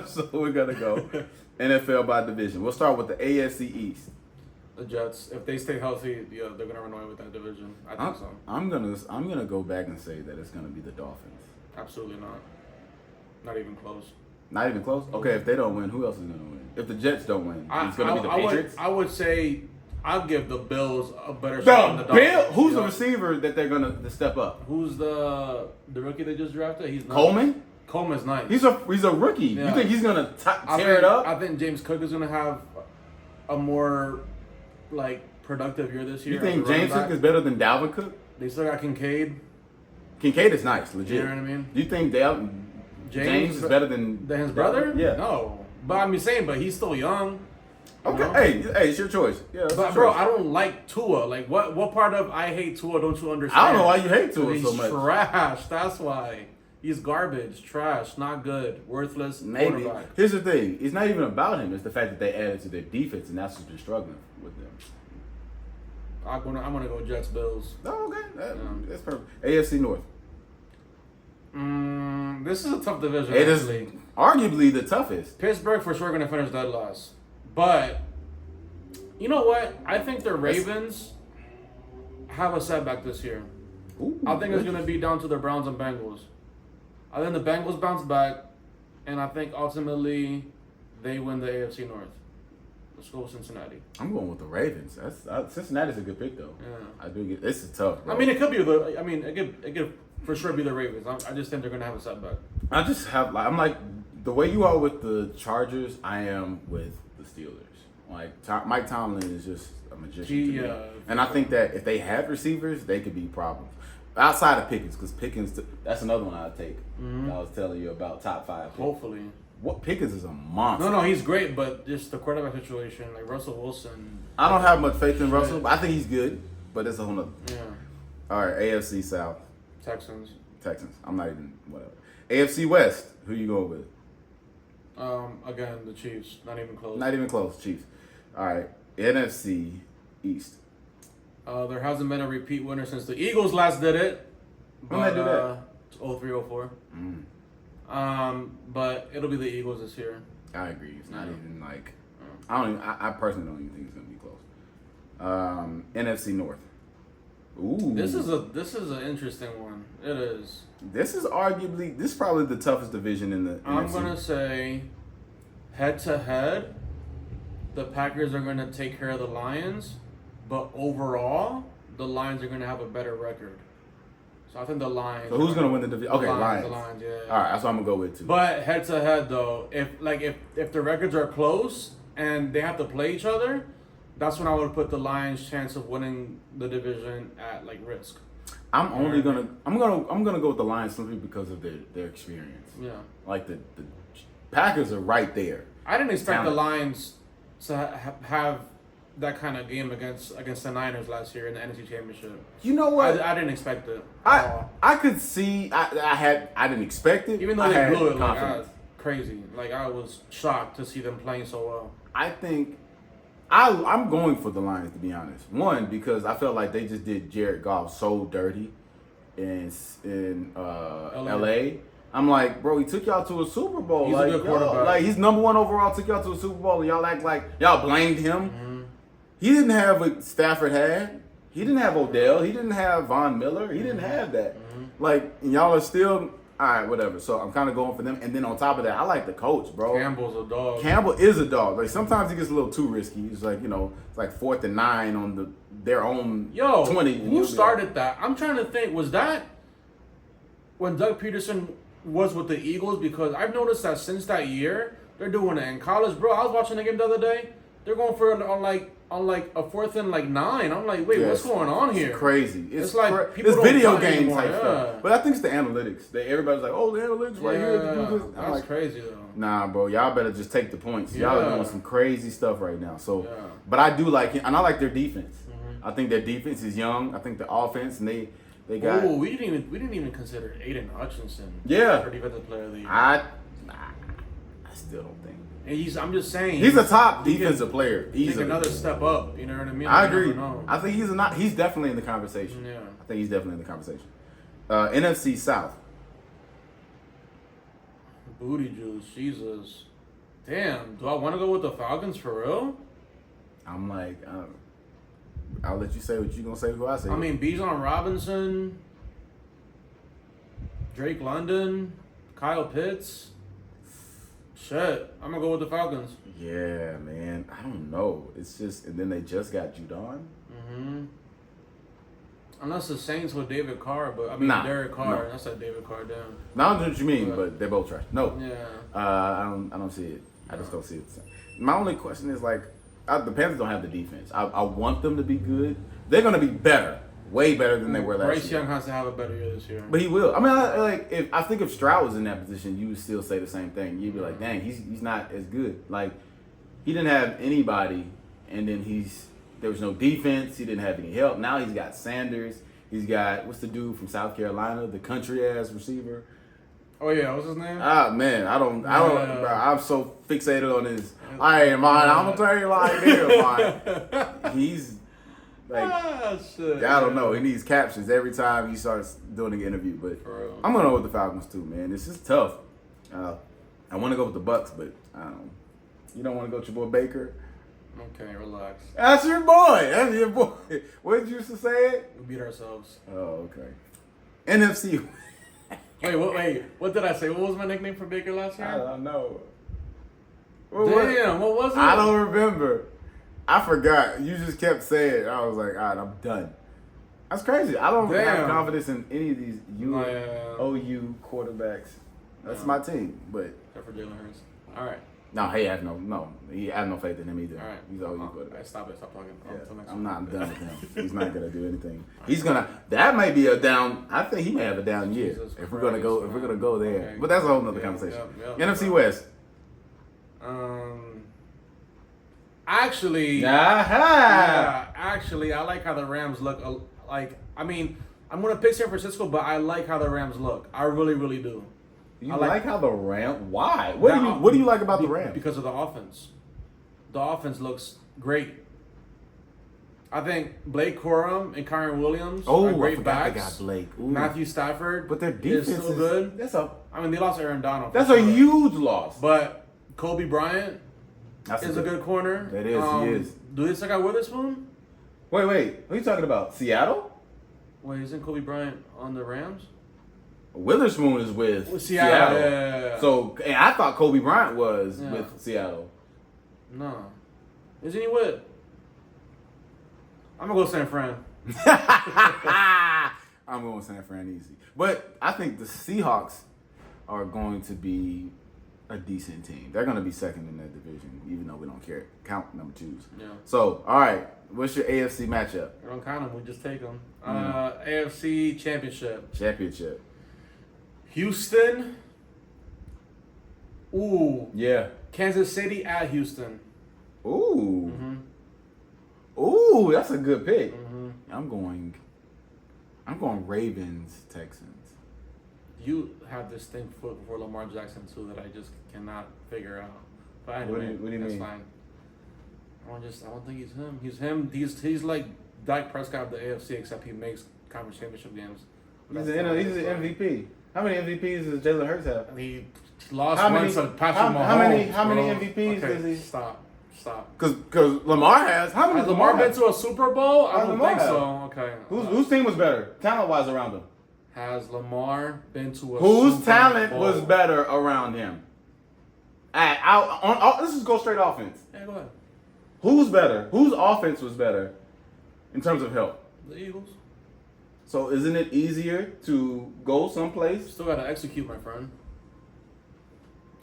So we're gonna go NFL by division. We'll start with the AFC East. The Jets, if they stay healthy, yeah, they're gonna run away with that division. I think so. I'm gonna go back and say that it's gonna be the Dolphins. Absolutely not. Not even close. Not even close? Okay, if they don't win, who else is gonna win? If the Jets don't win, it's gonna be the Patriots. I would say I'll give the Bills a better shot than the Dolphins. Who's the receiver that they're gonna step up? Who's the rookie they just drafted? He's nice. Coleman. Coleman's nice. He's a rookie. Yeah. You think he's gonna tear it up? I think James Cook is gonna have a more productive year this year. You think James Cook is better than Dalvin Cook? They still got Kincaid. Kincaid is nice, legit. You know what I mean? Do you think James is better than his brother? Yeah. No. But I'm just saying, but he's still young. Okay, know? hey, it's your choice. Yeah, it's But your bro, choice. I don't like Tua. Like, what part of I hate Tua don't you understand? I don't know why you hate Tua He's so much. trash. That's why. He's garbage, trash, not good, worthless. Maybe. Quarterback. Here's the thing. It's not even about him. It's the fact that they added to their defense, and that's what's been struggling with them. I'm gonna go Jets Bills. Oh, okay. That's perfect. AFC North. This is a tough division. It is actually. arguably the toughest. Pittsburgh for sure gonna finish dead last, but you know what? I think the Ravens have a setback this year. Ooh, I think it's gonna be down to the Browns and Bengals. I think the Bengals bounce back, and I think ultimately they win the AFC North. Let's go with Cincinnati. I'm going with the Ravens. Cincinnati's a good pick though. Yeah. I do get. This is tough, bro. I mean, it could be the. I mean, it could for sure be the Ravens. I just think they're gonna have a setback. I just have. I'm like the way you are with the Chargers. I am with the Steelers. Like Mike Tomlin is just a magician. To me. And I think that if they had receivers, they could be problems. Outside of Pickens, because Pickens, that's another one I'd take. Mm-hmm. I was telling you about top 5. Picks. Hopefully. What Pickens is a monster. No, he's great, but just the quarterback situation, like Russell Wilson. I don't have much faith in Russell. But I think he's good, but it's a whole nother. Yeah. All right, AFC South. Texans. I'm not even whatever. AFC West. Who you going with? Again, the Chiefs. Not even close. Not even close. Chiefs. All right, NFC East. There hasn't been a repeat winner since the Eagles last did it. When they do that? 03-04. But it'll be the Eagles this year. I agree. It's not even like I personally don't even think it's gonna be close. NFC North. Ooh. This is an interesting one. It is. This is probably the toughest division in the I'm NFC. gonna say head to head, the Packers are gonna take care of the Lions, but overall, the Lions are gonna have a better record. So I think the Lions. So who's gonna win the division? Okay, Lions. The Lions, yeah. All right, that's what I'm gonna go with too. But head to head though, if the records are close and they have to play each other, that's when I would put the Lions' chance of winning the division at like risk. I'm gonna go with the Lions simply because of their experience. Yeah. Like the Packers are right there. I didn't expect Talent. the Lions to have that kind of game against the Niners last year in the NFC Championship. You know what? I didn't expect it. I could see. I didn't expect it. Even though I they had blew it confidence. crazy. Like I was shocked to see them playing so well. I think I'm going for the Lions, to be honest. One, because I felt like they just did Jared Goff so dirty in LA. I'm like, bro, he took y'all to a Super Bowl. He's a good quarterback. Like he's number 1 overall, took y'all to a Super Bowl, and y'all act like y'all blamed him. Mm-hmm. He didn't have what Stafford had. He didn't have Odell. He didn't have Von Miller. He didn't have that. Mm-hmm. Like, and y'all are still, all right, whatever. So I'm kind of going for them. And then on top of that, I like the coach, bro. Campbell's a dog. Campbell is a dog. Like sometimes he gets a little too risky. He's like, it's like 4th and 9 on their own 20. Who started that? I'm trying to think. Was that when Doug Peterson was with the Eagles? Because I've noticed that since that year, they're doing it in college, bro. I was watching the game the other day. They're going for on like a 4th and 9. I'm like, wait, what's going on here? It's crazy. It's like people it's don't video play game anymore, type stuff. But I think it's the analytics. Everybody's like, oh, the analytics right here to do this. I'm That's like, crazy though. Nah, bro, y'all better just take the points. Y'all are Yeah. doing some crazy stuff right now. So, Yeah. but I do like it, and I like their defense. I think their defense is young. I think the offense, and they got. Oh, we didn't even consider Aiden Hutchinson. Yeah. For defensive player of the year. I still don't think. And I'm just saying. He's a top he can defensive player. Take Easily. another step up. You know what I mean? I You never agree. know. I think he's definitely in the conversation. Yeah. I think he's definitely in the conversation. NFC South. Booty juice, Jesus. Damn, do I want to go with the Falcons for real? I'm like, I'll let you say what you're gonna say. Who I say? I mean, Bijan Robinson, Drake London, Kyle Pitts. Shit, I'm gonna go with the Falcons. Yeah, man. I don't know. It's just, and then they just got Judon. Unless the Saints with David Carr, but I mean Derek Carr. No. That's that David Carr down. Now I know what you mean, but they're both trash. No. Yeah. I don't see it. I just don't see it. My only question is like, the Panthers don't have the defense. I want them to be good. They're gonna be better. way better than they were last Bryce year. Young has to have a better year this year. But he will. I mean, I think if Stroud was in that position, you would still say the same thing. You'd be like, dang, he's not as good. Like, he didn't have anybody, and then there was no defense. He didn't have any help. Now he's got Sanders. He's got, what's the dude from South Carolina, the country-ass receiver? Oh, yeah, what's his name? Ah, man, I don't, bro, I'm so fixated on this. Hey, man, I'm going to tell you like this, man. He's, like, shit. I don't know. He needs captions every time he starts doing an interview. But I'm going to go with the Falcons, too, man. This is tough. I want to go with the Bucks, but I don't know. You don't want to go with your boy Baker? Okay, relax. That's your boy. That's your boy. What did you used to say it? We beat ourselves. Oh, okay. NFC. Wait. What did I say? What was my nickname for Baker last year? I don't know. What was it? I don't remember. I forgot. You just kept saying it. I was like, all right, I'm done. That's crazy. I don't have confidence in any of these OU quarterbacks. That's my team, but except for Jalen Hurts. All right. No, he have no faith in him either. All right. He's OU quarterback. Right, stop talking. Yeah, I'm done with him. He's not gonna do anything. He's gonna. That may be a down. I think he may have a down year if we're gonna go there. Okay. But that's a whole nother conversation. NFC West. Actually, I like how the Rams look. I mean, I'm gonna pick San Francisco, but I like how the Rams look. I really, really do. You like how the Rams? Why? What do you like about the Rams? Because of the offense. The offense looks great. I think Blake Corum and Kyron Williams are great backs. They got Blake. Ooh. Matthew Stafford, but their defense is still good. They lost Aaron Donald. That's a huge loss. But Kobe Bryant is a good corner. That is, he is. Do they still got Witherspoon? Wait. What are you talking about? Seattle? Wait, isn't Kobe Bryant on the Rams? Witherspoon is with Seattle. Yeah. So, and I thought Kobe Bryant was with Seattle. No. Isn't he with? I'm going to go San Fran. I'm going San Fran easy. But I think the Seahawks are going to be a decent team. They're going to be second in that division, even though we don't count number twos. Yeah. So, all right. What's your AFC matchup? We don't count them. We just take them. AFC Championship. Houston. Ooh. Yeah. Kansas City at Houston. Ooh. Mm-hmm. Ooh, that's a good pick. Mm-hmm. I'm going Ravens, Texans. You have this thing for Lamar Jackson too that I just cannot figure out. But anyway, what do you mean? Fine. I don't think he's him. He's him. He's like Dak Prescott of the AFC, except he makes conference championship games. He's an MVP. How many MVPs does Jalen Hurts have? He lost one to Patrick Mahomes. How many MVPs does he? Stop. Because Lamar has. How many? Has Lamar been to a Super Bowl? I don't think so. Okay. Whose team was better, talent-wise, around him? Has Lamar been to a Super Whose Bowl? talent was better around him? Let's just go straight offense. Yeah, go ahead. Who's better? Whose offense was better in terms of help? The Eagles. So isn't it easier to go someplace? Still got to execute, my friend.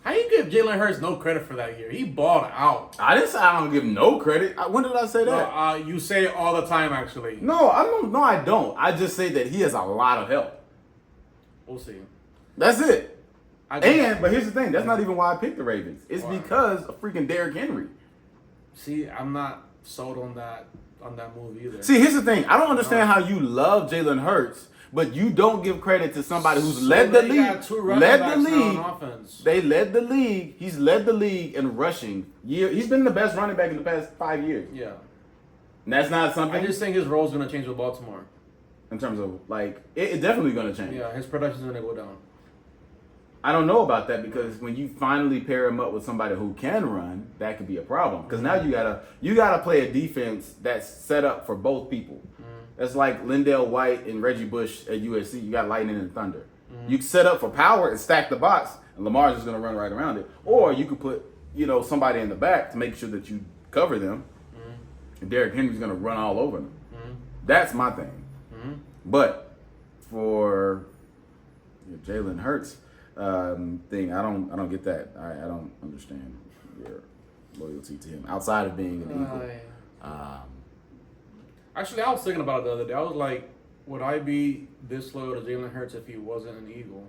How you give Jalen Hurts no credit for that year? He balled out. I didn't say I don't give him no credit. When did I say that? No, you say it all the time, actually. No, I don't. No, I don't. I just say that he has a lot of help. We'll see. That's it. But here's the thing. That's not even why I picked the Ravens. It's because of freaking Derrick Henry. See, I'm not sold on that move either. See, here's the thing. I don't understand how you love Jalen Hurts, but you don't give credit to somebody who's led the league. They led the league. He's led the league in rushing. He's been the best running back in the past 5 years. Yeah. And that's not something. I just think his role is going to change with Baltimore. In terms of, it's definitely going to change. Yeah, his production's going to go down. I don't know about that because when you finally pair him up with somebody who can run, that could be a problem. Because now you gotta play a defense that's set up for both people. That's like Lindell White and Reggie Bush at USC. You got lightning and thunder. You set up for power and stack the box, and Lamar's just gonna run right around it. Or you could put somebody in the back to make sure that you cover them. And Derrick Henry's gonna run all over them. That's my thing. But for Jalen Hurts thing, I don't get that. I don't understand your loyalty to him outside of being an Eagle. Actually, I was thinking about it the other day. I was like, would I be this loyal to Jalen Hurts if he wasn't an Eagle?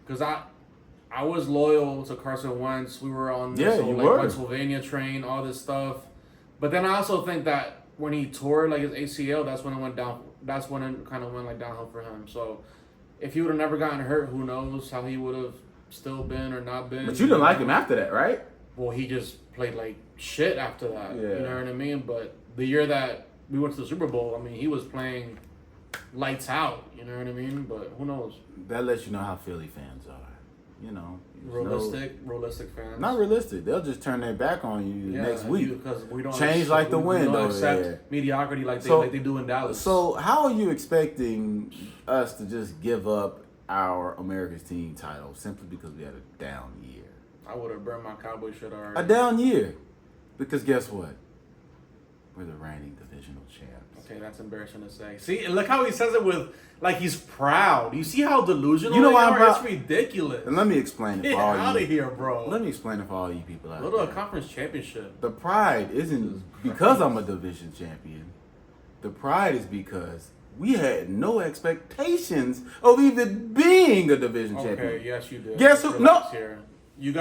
Because I was loyal to Carson Wentz. We were on this whole Pennsylvania train, all this stuff. But then I also think that when he tore like his ACL, that's when it went down. That's when it kind of went like downhill for him. So if he would have never gotten hurt, who knows how he would have still been or not been. But you didn't like him after that, right? Well, he just played like shit after that. Yeah. You know what I mean? But the year that we went to the Super Bowl, I mean, he was playing lights out. You know what I mean? But who knows? That lets you know how Philly fans are. You know, realistic fans. Not realistic. They'll just turn their back on you next week because we don't change like the wind. We don't over accept there. mediocrity like they do in Dallas. So how are you expecting us to just give up our America's team title simply because we had a down year? I would have burned my cowboy shit already. A down year, because guess what? We're the reigning divisional champs. Okay, that's embarrassing to say. See, look how he says it with like he's proud. You see how delusional you know why they I'm are? proud? It's ridiculous. And let me explain it Get for all out you. of here, bro. Let me explain it for all you people out Go to there. a conference championship. The pride isn't because I'm a division champion. The pride is because we had no expectations of even being a division champion. Okay, yes you did. Guess who? No. Here. You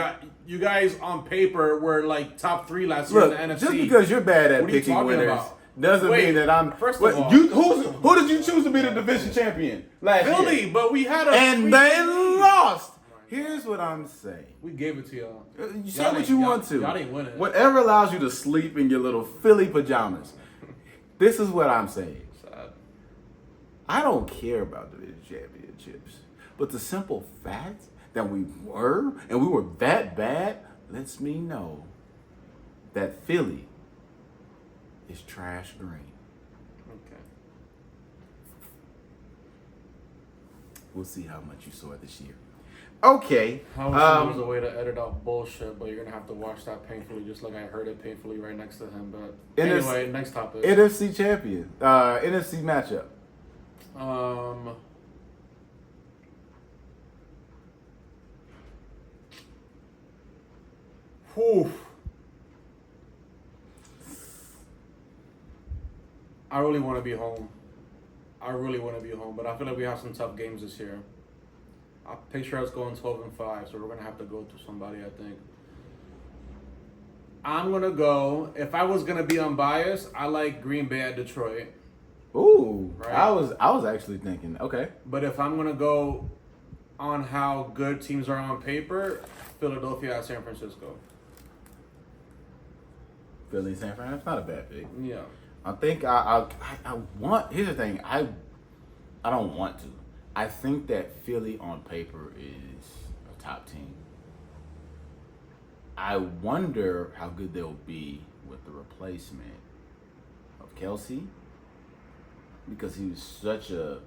guys on paper were like top 3 last year Look, in the NFC. just because you're bad at What are you picking talking winners about? doesn't mean that I'm. First of Wait, all, who did you choose to be the division champion last year? Philly, but we had a And they lost. Here's what I'm saying. We gave it to y'all. You say what you want to. Y'all didn't win it. Whatever allows you to sleep in your little Philly pajamas. This is what I'm saying. Sad. I don't care about division championships, but the simple fact that we were and we were that bad lets me know that Philly is trash green. Okay. We'll see how much you saw this year. Okay. How was a way to edit out bullshit, but you're gonna have to watch that painfully, just like I heard it painfully right next to him. But anyway, next topic. NFC champion. NFC matchup. Whew. I really want to be home. But I feel like we have some tough games this year. I picture us going 12-5, so we're gonna have to go through somebody. I think. I'm gonna go. If I was gonna be unbiased, I like Green Bay at Detroit. Ooh, right? I was actually thinking, okay. But if I'm gonna go on how good teams are on paper, Philadelphia at San Francisco. Philly, San Fran, that's not a bad pick. Yeah. I think I want. Here's the thing. I don't want to. I think that Philly on paper is a top team. I wonder how good they'll be with the replacement of Kelsey, because he was such a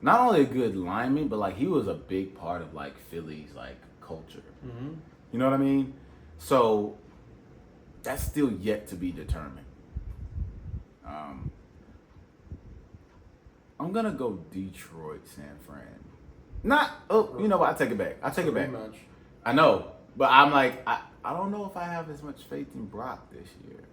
not only a good lineman, but like he was a big part of like Philly's like culture. Mm-hmm. You know what I mean? So that's still yet to be determined. I'm gonna go Detroit, San Fran. You know what? I take it back. Rematch. I know, but I'm like, I don't know if I have as much faith in Brock this year.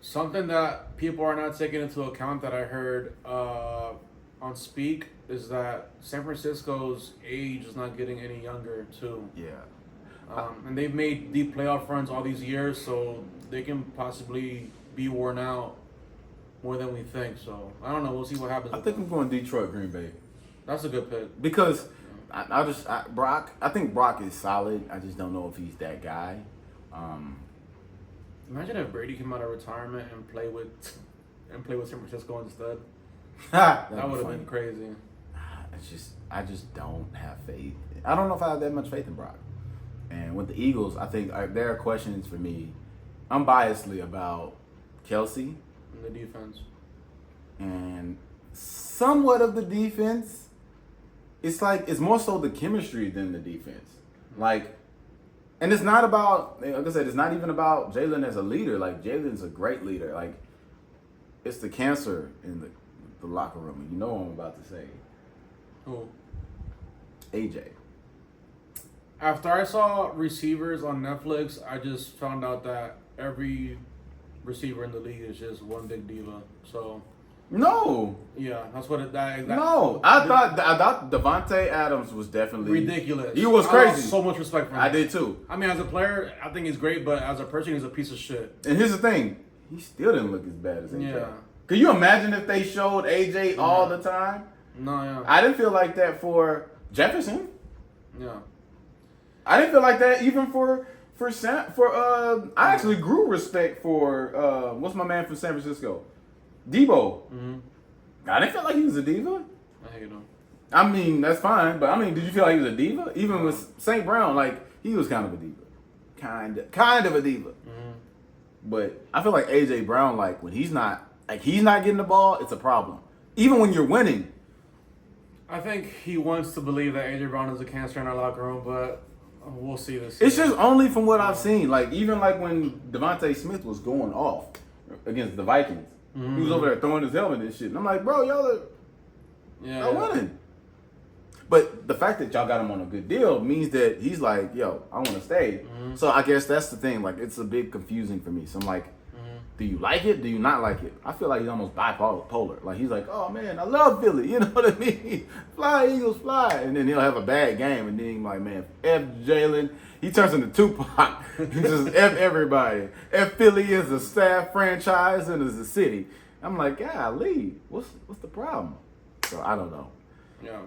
Something that people are not taking into account that I heard on Speak is that San Francisco's age is not getting any younger too. Yeah. And they've made deep playoff runs all these years, so they can possibly be worn out more than we think. So I don't know. We'll see what happens. I think I'm going Detroit, Green Bay. That's a good pick. Because Brock. I think Brock is solid. I just don't know if he's that guy. Imagine if Brady came out of retirement and play with San Francisco instead. That would have been crazy. I just don't have faith. I don't know if I have that much faith in Brock. And with the Eagles, I think there are questions for me, unbiasedly, about Kelsey. And the defense. And somewhat of the defense. It's like, it's more so the chemistry than the defense. Like, and it's not about, like I said, it's not even about Jalen as a leader. Like, Jalen's a great leader. Like, it's the cancer in the locker room. And you know what I'm about to say. Who? AJ. After I saw Receivers on Netflix, I just found out that every receiver in the league is just one big diva. So No. Yeah, that's what it. No, I thought Devontae Adams was definitely ridiculous. He was I crazy. lost so much respect for him. I did too. I mean, as a player, I think he's great, but as a person, he's a piece of shit. And here's the thing: he still didn't look as bad as AJ. Yeah. Could you imagine if they showed AJ all the time? No, yeah. I didn't feel like that for Jefferson. Yeah. I didn't feel like that even for I actually grew respect for what's my man from San Francisco, Debo. Mm-hmm. I didn't feel like he was a diva. I hate him. I mean, that's fine, but I mean, did you feel like he was a diva? Even with St. Brown, like he was kind of a diva, kind of a diva. Mm-hmm. But I feel like AJ Brown, like when he's not getting the ball, it's a problem. Even when you're winning. I think he wants to believe that AJ Brown is a cancer in our locker room, but we'll see this. It's just only from what I've seen. Like even like when Devontae Smith was going off against the Vikings, he was over there throwing his helmet and shit. And I'm like, bro, y'all are winning. But the fact that y'all got him on a good deal means that he's like, yo, I want to stay. Mm-hmm. So I guess that's the thing. Like it's a bit confusing for me. So I'm like, do you like it? Do you not like it? I feel like he's almost bipolar. Like he's like, oh man, I love Philly. You know what I mean? Fly Eagles, fly. And then he'll have a bad game, and then he's like, man, F Jalen. He turns into Tupac. He just F everybody. F Philly is a staff franchise and is a city. I'm like, golly, what's the problem? So I don't know. Yeah.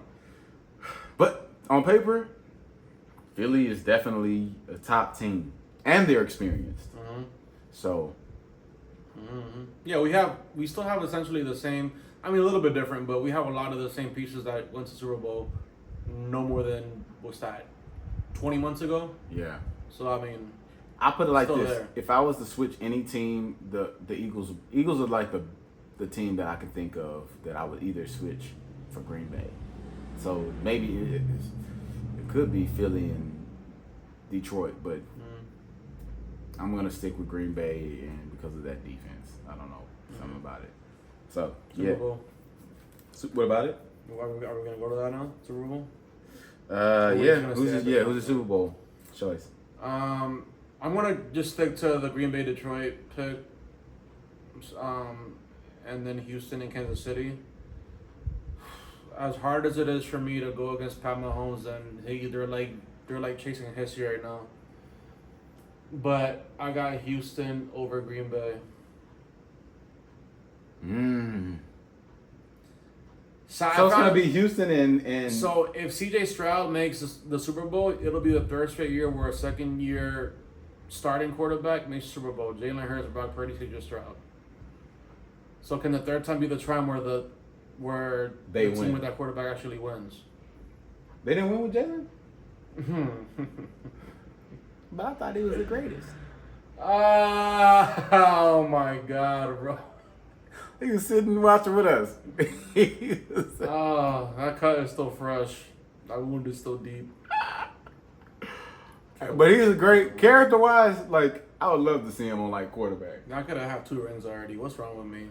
But on paper, Philly is definitely a top team, and they're experienced. Mm-hmm. So. Mm-hmm. Yeah, we still have essentially the same. I mean, a little bit different, but we have a lot of the same pieces that went to Super Bowl. No more than what's that, 20 months ago? Yeah. So I mean, I put it like this: there. if I was to switch any team, the Eagles are like the team that I could think of that I would either switch for Green Bay. So maybe it could be Philly and Detroit, but I'm gonna stick with Green Bay and because of that defense. I don't know something about it. So Super Bowl. What about it? Are we gonna go to that now? Super Bowl? Who's the Super Bowl choice? I'm gonna just stick to the Green Bay Detroit pick. And then Houston and Kansas City. As hard as it is for me to go against Pat Mahomes, and they're like chasing history right now. But I got Houston over Green Bay. So it's gonna be Houston and. So if CJ Stroud makes the Super Bowl, it'll be the third straight year where a second-year starting quarterback makes the Super Bowl. Jalen Hurts, Brock Purdy, CJ Stroud. So can the third time be the time where the team with that quarterback actually wins? They didn't win with Jalen? But I thought he was the greatest. Oh my God, bro. He was sitting watching with us. Oh, that cut is still fresh. That wound is still deep. But he's a great character-wise. Like I would love to see him on like quarterback. I could have 2 rings already. What's wrong with me?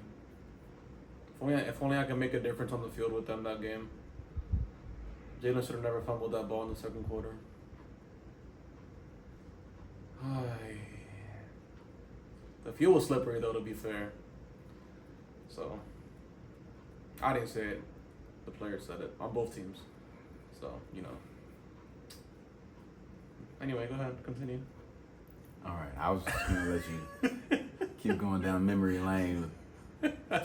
If only I can make a difference on the field with them that game. Jalen should have never fumbled that ball in the second quarter. The field was slippery though, to be fair. So I didn't say it. The players said it on both teams. So, you know. Anyway, go ahead, continue. All right, I was just gonna let you keep going down memory lane with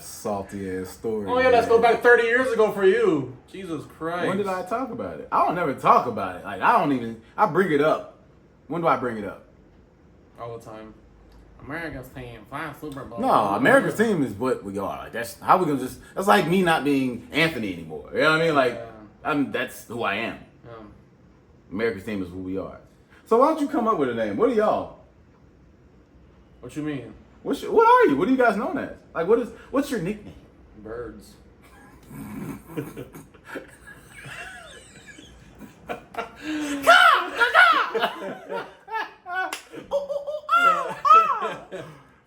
salty ass story. Oh yeah, let's go back 30 years ago for you. Jesus Christ. When did I talk about it? I don't never talk about it. Like I bring it up. When do I bring it up? All the time. America's team, 5 Super Bowls. No, America's team is what we are. Like that's how we gonna just. That's like me not being Anthony anymore. You know what I mean? Like that's who I am. Yeah. America's team is who we are. So why don't you come up with a name? What are y'all? What you mean? What are you? What are you guys known as? Like what's your nickname? Birds.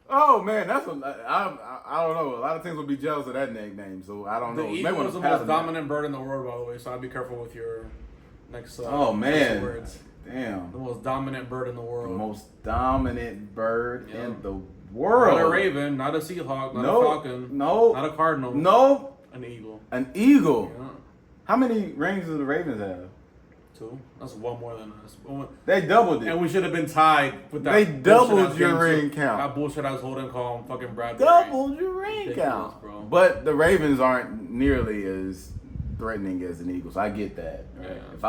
Oh man, that's I don't know. A lot of teams will be jealous of that nickname, so I don't know. The eagle is the most dominant bird in the world, by the way. So I'd be careful with your next. Oh man, words. Damn. The most dominant bird in the world. The most dominant bird in the world. Not a Raven, not a Seahawk, not a Falcon, no, not a Cardinal, no, an Eagle. An Eagle. Yeah. How many rings do the Ravens have? 2. That's one more than us. They doubled it. And we should have been tied with that. They doubled your ring count. That bullshit I was holding call on fucking Brad. Doubled your ring count. Bro. But the Ravens aren't nearly as threatening as an Eagle. So I get that. Right? Yeah. If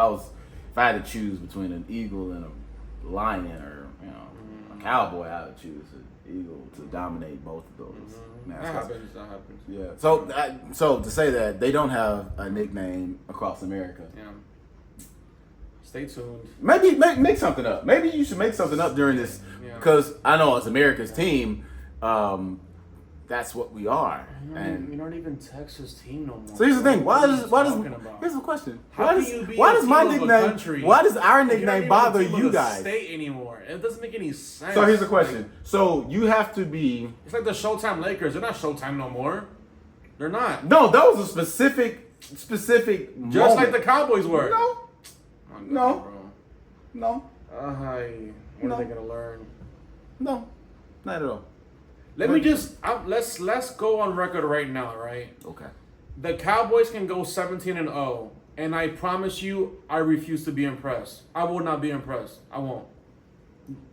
I had to choose between an Eagle and a Lion or a Cowboy, I would choose an Eagle to dominate both of those. That happens. Yeah. So to say that they don't have a nickname across America. Yeah. Stay tuned. Maybe make something up. Maybe you should make something up during this because I know it's America's team. That's what we are. And you're not even Texas team no more. So here's the thing. Here's the question. Why does our nickname bother you guys? State anymore. It doesn't make any sense. So here's the question. So you have to be. It's like the Showtime Lakers. They're not Showtime no more. They're not. No, that was a specific Just moment. like the Cowboys were. No. When are they gonna learn? No, not at all. Let me just let's go on record right now, right? Okay. The Cowboys can go 17-0, and I promise you, I refuse to be impressed. I will not be impressed. I won't.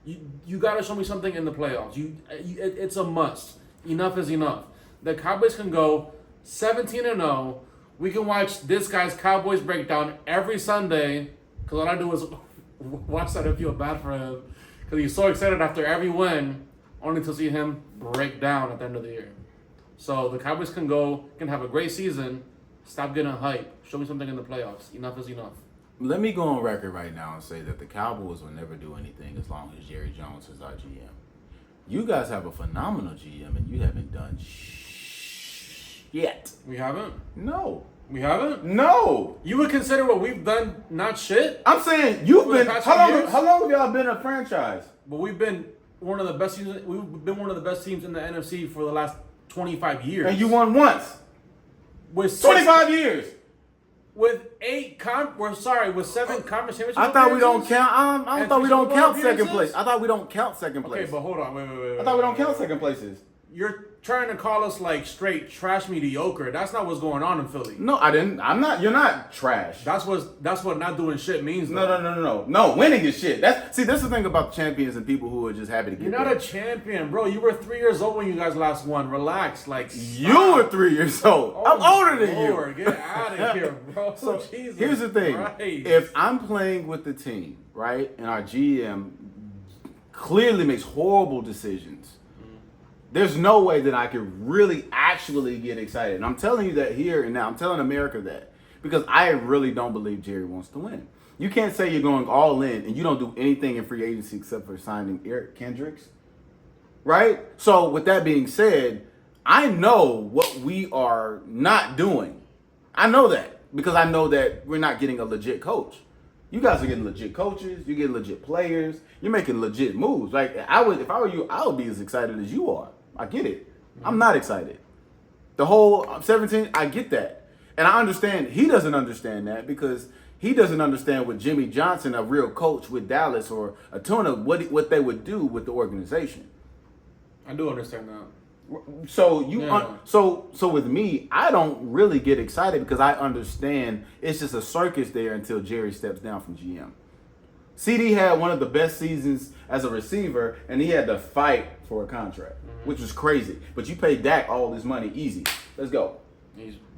You got to show me something in the playoffs. It's a must. Enough is enough. The Cowboys can go 17-0. We can watch this guy's Cowboys breakdown every Sunday. Because all I do is watch that and feel bad for him. Because he's so excited after every win, only to see him break down at the end of the year. So the Cowboys can have a great season. Stop getting hype. Show me something in the playoffs. Enough is enough. Let me go on record right now and say that the Cowboys will never do anything as long as Jerry Jones is our GM. You guys have a phenomenal GM and you haven't done shit. We haven't? No. We haven't? No. You would consider what we've done not shit? I'm saying you've been. How long have y'all been a franchise? But we've been one of the best teams. We've been one of the best teams in the NFC for the last 25 years. And you won once. With 25 years. With 7 conference championships. I thought we don't count. I thought we don't count second place. I thought we don't count second place. Okay, but hold on. Wait. I thought we don't count second places. You're trying to call us like straight trash mediocre. That's not what's going on in Philly. No, I didn't. I'm not. You're not trash. That's what not doing shit means. Though. No, winning is shit. That's the thing about champions and people who are just happy to get. You're not a champion, bro. You were 3 years old when you guys last won. Relax, like you were 3 years old. I'm older than Lord, you. Get out of here, bro. So Jesus here's the thing: Christ. if I'm playing with the team, right, and our GM clearly makes horrible decisions. There's no way that I could really actually get excited. And I'm telling you that here and now. I'm telling America that. Because I really don't believe Jerry wants to win. You can't say you're going all in and you don't do anything in free agency except for signing Eric Kendricks. Right? So with that being said, I know what we are not doing. I know that. Because I know that we're not getting a legit coach. You guys are getting legit coaches. You're getting legit players. You're making legit moves. Like if I were you, I would be as excited as you are. I get it. I'm not excited. The whole 17, I get that. And I understand he doesn't understand that because he doesn't understand what Jimmy Johnson, a real coach with Dallas, or a Tuna, what they would do with the organization. I do understand that. So so with me, I don't really get excited because I understand it's just a circus there until Jerry steps down from GM. CD had one of the best seasons as a receiver, and he had to fight for a contract, which was crazy. But you paid Dak all this money easy. Let's go.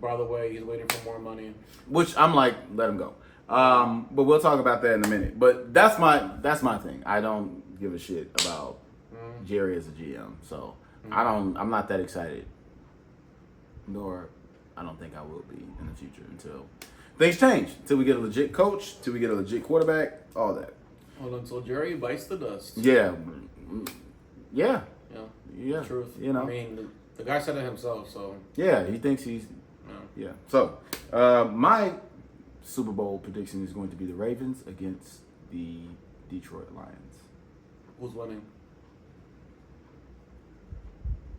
By the way, he's waiting for more money. Which I'm like, let him go. But we'll talk about that in a minute. But that's my thing. I don't give a shit about Jerry as a GM. So I'm not that excited. Nor I don't think I will be in the future until things change. Until we get a legit coach, till we get a legit quarterback, all that. Well, until Jerry bites the dust. Yeah. Truth. You know. I mean, the guy said it himself, so. Yeah, he thinks he's. Yeah. So, my Super Bowl prediction is going to be the Ravens against the Detroit Lions. Who's winning?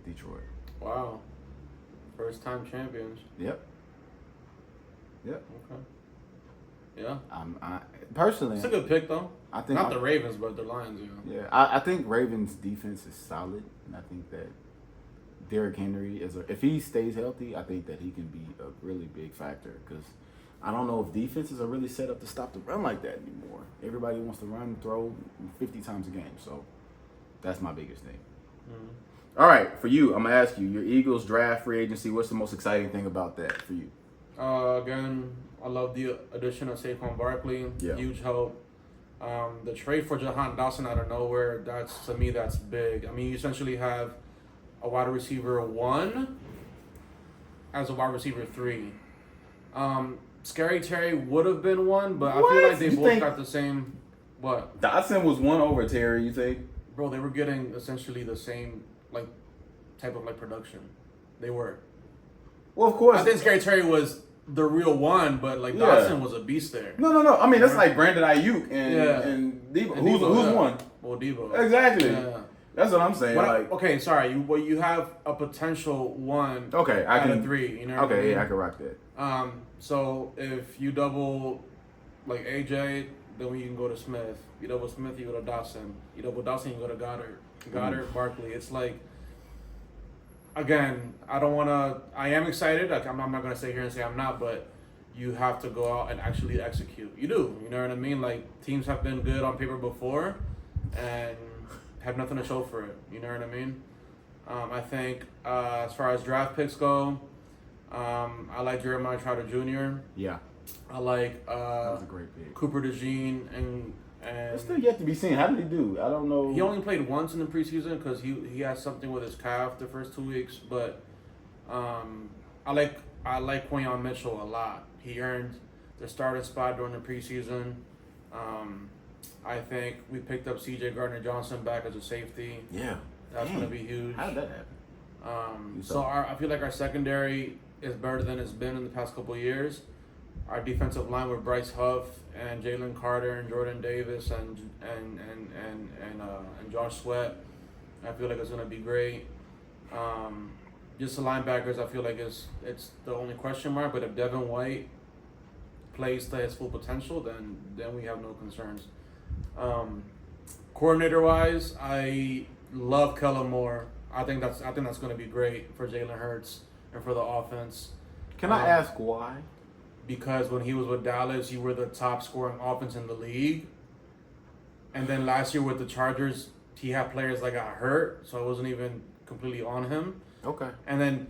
Detroit. Wow. First time champions. Yep. Okay. Yeah. Personally, It's a good pick though. I think not the Ravens, but the Lions. Yeah, I think Ravens defense is solid, and I think that Derrick Henry if he stays healthy, I think that he can be a really big factor because I don't know if defenses are really set up to stop the run like that anymore. Everybody wants to run and throw 50 times a game, so that's my biggest thing. Mm-hmm. All right, for you, I'm gonna ask you: your Eagles draft free agency. What's the most exciting thing about that for you? Again, I love the addition of Saquon Barkley. Yeah. Huge help. The trade for Jahan Dawson out of nowhere, that's big. I mean, you essentially have a wide receiver 1 as a wide receiver 3. Scary Terry would have been 1, but I feel like they both got the same. What? Dotson was 1 over Terry, you think? Bro, they were getting essentially the same type of production. They were. Well, of course. I think Scary Terry was the real 1, but Dotson was a beast there. No. I mean, that's like Brandon Ayuk and Debo. Who's 1? Well, Debo. Exactly. Yeah. That's what I'm saying. Okay, sorry. You have a potential 1. Okay, I out can. of 3. You know. Okay, what I mean? yeah, I can rock that. So if you double, AJ, then we can go to Smith. You double Smith, you go to Dawson. You double Dawson, you go to Goddard, Barkley. It's again, I am excited. I'm not going to sit here and say I'm not, but you have to go out and actually execute. You do. You know what I mean? Teams have been good on paper before and have nothing to show for it. You know what I mean? I think as far as draft picks go, I like Jeremiah Trotter Jr. Yeah. I like that was a great pick. Cooper DeJean and it's still yet to be seen. How did he do? I don't know. He only played once in the preseason because he had something with his calf the first 2 weeks. But I like Quinyon Mitchell a lot. He earned the starting spot during the preseason. I think we picked up C.J. Gardner-Johnson back as a safety. Yeah, that's going to be huge. How did that happen? I feel like our secondary is better than it's been in the past couple of years. Our defensive line with Bryce Huff and Jalen Carter and Jordan Davis and Josh Sweat, I feel like it's gonna be great. Just the linebackers, I feel like it's the only question mark. But if Devin White plays to his full potential, then we have no concerns. Coordinator wise, I love Kellen Moore. I think that's gonna be great for Jalen Hurts and for the offense. Can I ask why? Because when he was with Dallas, you were the top scoring offense in the league. And then last year with the Chargers, he had players that got hurt, so it wasn't even completely on him. Okay. And then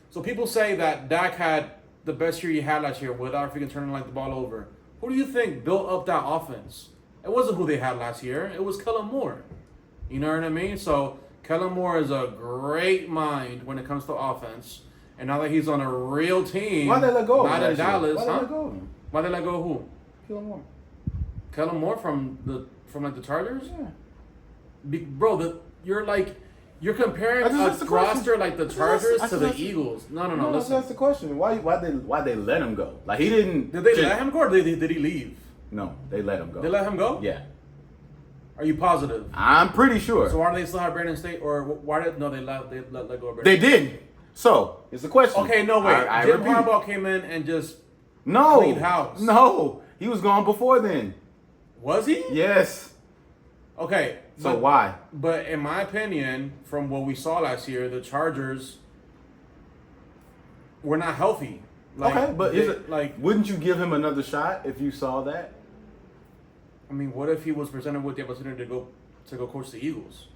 so people say that Dak had the best year he had last year without freaking turning the ball over. Who do you think built up that offense? It wasn't who they had last year. It was Kellen Moore. You know what I mean? So Kellen Moore is a great mind when it comes to offense. And now that he's on a real team, why'd they let go? Not in Dallas, Why'd they let go? Why'd they let go of who? Kellen Moore. Kellen Moore from the Chargers? Yeah. You're comparing a roster like the Chargers to the Eagles. No. Listen. That's the question. Why they let him go? He didn't. Did they let him go or did he leave? No, they let him go. They let him go? Yeah. Are you positive? I'm pretty sure. So why do they still have Brandon State or why did they let go of Brandon? They did. So it's a question. Okay, no wait. Jim Harbaugh came in and just cleaned house. No, he was gone before then. Was he? Yes. Okay. So why? But in my opinion, from what we saw last year, the Chargers were not healthy. Wouldn't you give him another shot if you saw that? I mean, what if he was presented with the opportunity to go coach the Eagles?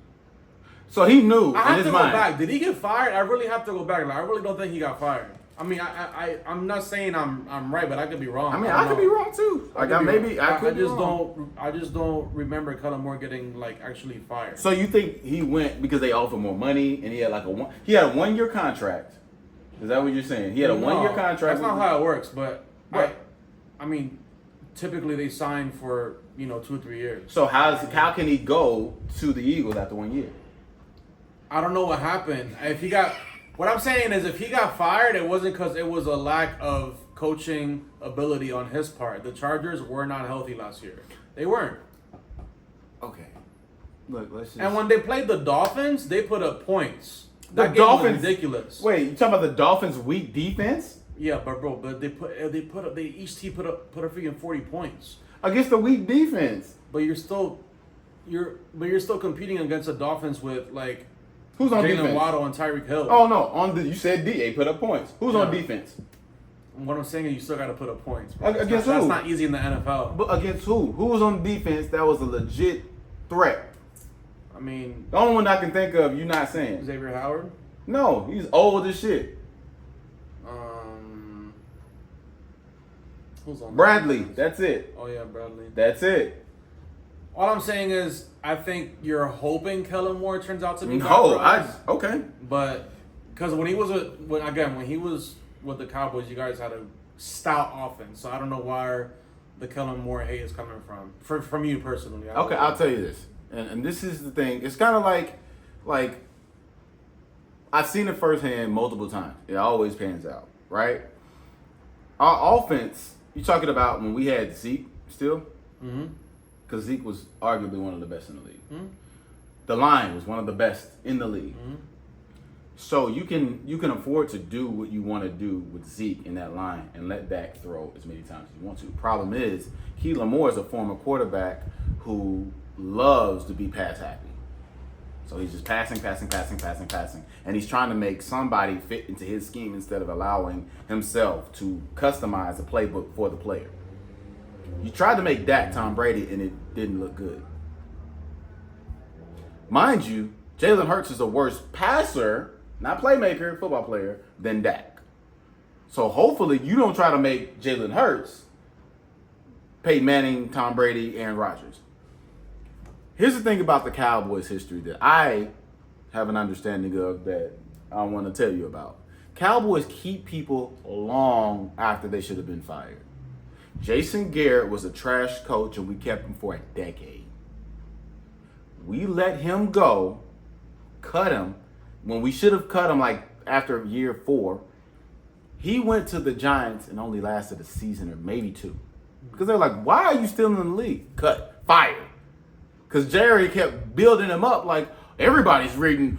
So he knew I have in his to mind. go back. Did he get fired? I really have to go back. I really don't think he got fired. I mean, I'm not saying I'm right, but I could be wrong. I mean, I could be wrong too. I just don't remember Kellen Moore getting actually fired. So you think he went because they offered more money and he had a 1-year contract? Is that what you're saying? He had a 1-year contract. That's not how it works. But I mean, typically they sign for 2 or 3 years. So how can he go to the Eagles after 1 year? I don't know what happened. What I'm saying is if he got fired, it wasn't because it was a lack of coaching ability on his part. The Chargers were not healthy last year. They weren't. Okay. Look, let's just... And when they played the Dolphins, they put up points. The Dolphins was ridiculous. Wait, you talking about the Dolphins' weak defense? Yeah, but bro, but each team put up a freaking 40 points against the weak defense. But you're still competing against the Dolphins with like who's on Jalen defense? Waddle and Tyreek Hill. Oh no, you said DA put up points. Who's on defense? What I'm saying is you still got to put up points. Against who? That's not easy in the NFL. But against who? Who was on defense that was a legit threat? I mean, the only one I can think of, you're not saying. Xavier Howard? No, he's old as shit. Who's on Bradley, that's it. Oh yeah, Bradley. That's it. All I'm saying is, I think you're hoping Kellen Moore turns out to be okay. But because when he was with the Cowboys, you guys had a stout offense. So I don't know where the Kellen Moore hate is coming from you personally. Okay, I'll tell you this, and this is the thing. It's kind of like I've seen it firsthand multiple times. It always pans out, right? Our offense. You talking about when we had Zeke still? Mm-hmm. Because Zeke was arguably one of the best in the league. Mm-hmm. The line was one of the best in the league. Mm-hmm. So you can afford to do what you want to do with Zeke in that line and let Dak throw as many times as you want to. Problem is, Kellen Moore is a former quarterback who loves to be pass happy. So he's just passing. And he's trying to make somebody fit into his scheme instead of allowing himself to customize a playbook for the player. You tried to make Dak Tom Brady, and it didn't look good. Mind you, Jalen Hurts is a worse passer, not playmaker, football player, than Dak. So hopefully you don't try to make Jalen Hurts Peyton Manning, Tom Brady, Aaron Rodgers. Here's the thing about the Cowboys' history that I have an understanding of that I want to tell you about. Cowboys keep people long after they should have been fired. Jason Garrett was a trash coach, and we kept him for a decade. We let him go, cut him, when we should have cut him like after year 4. He went to the Giants and only lasted a season or maybe 2. Because they're like, why are you still in the league? Cut, fired. Because Jerry kept building him up like everybody's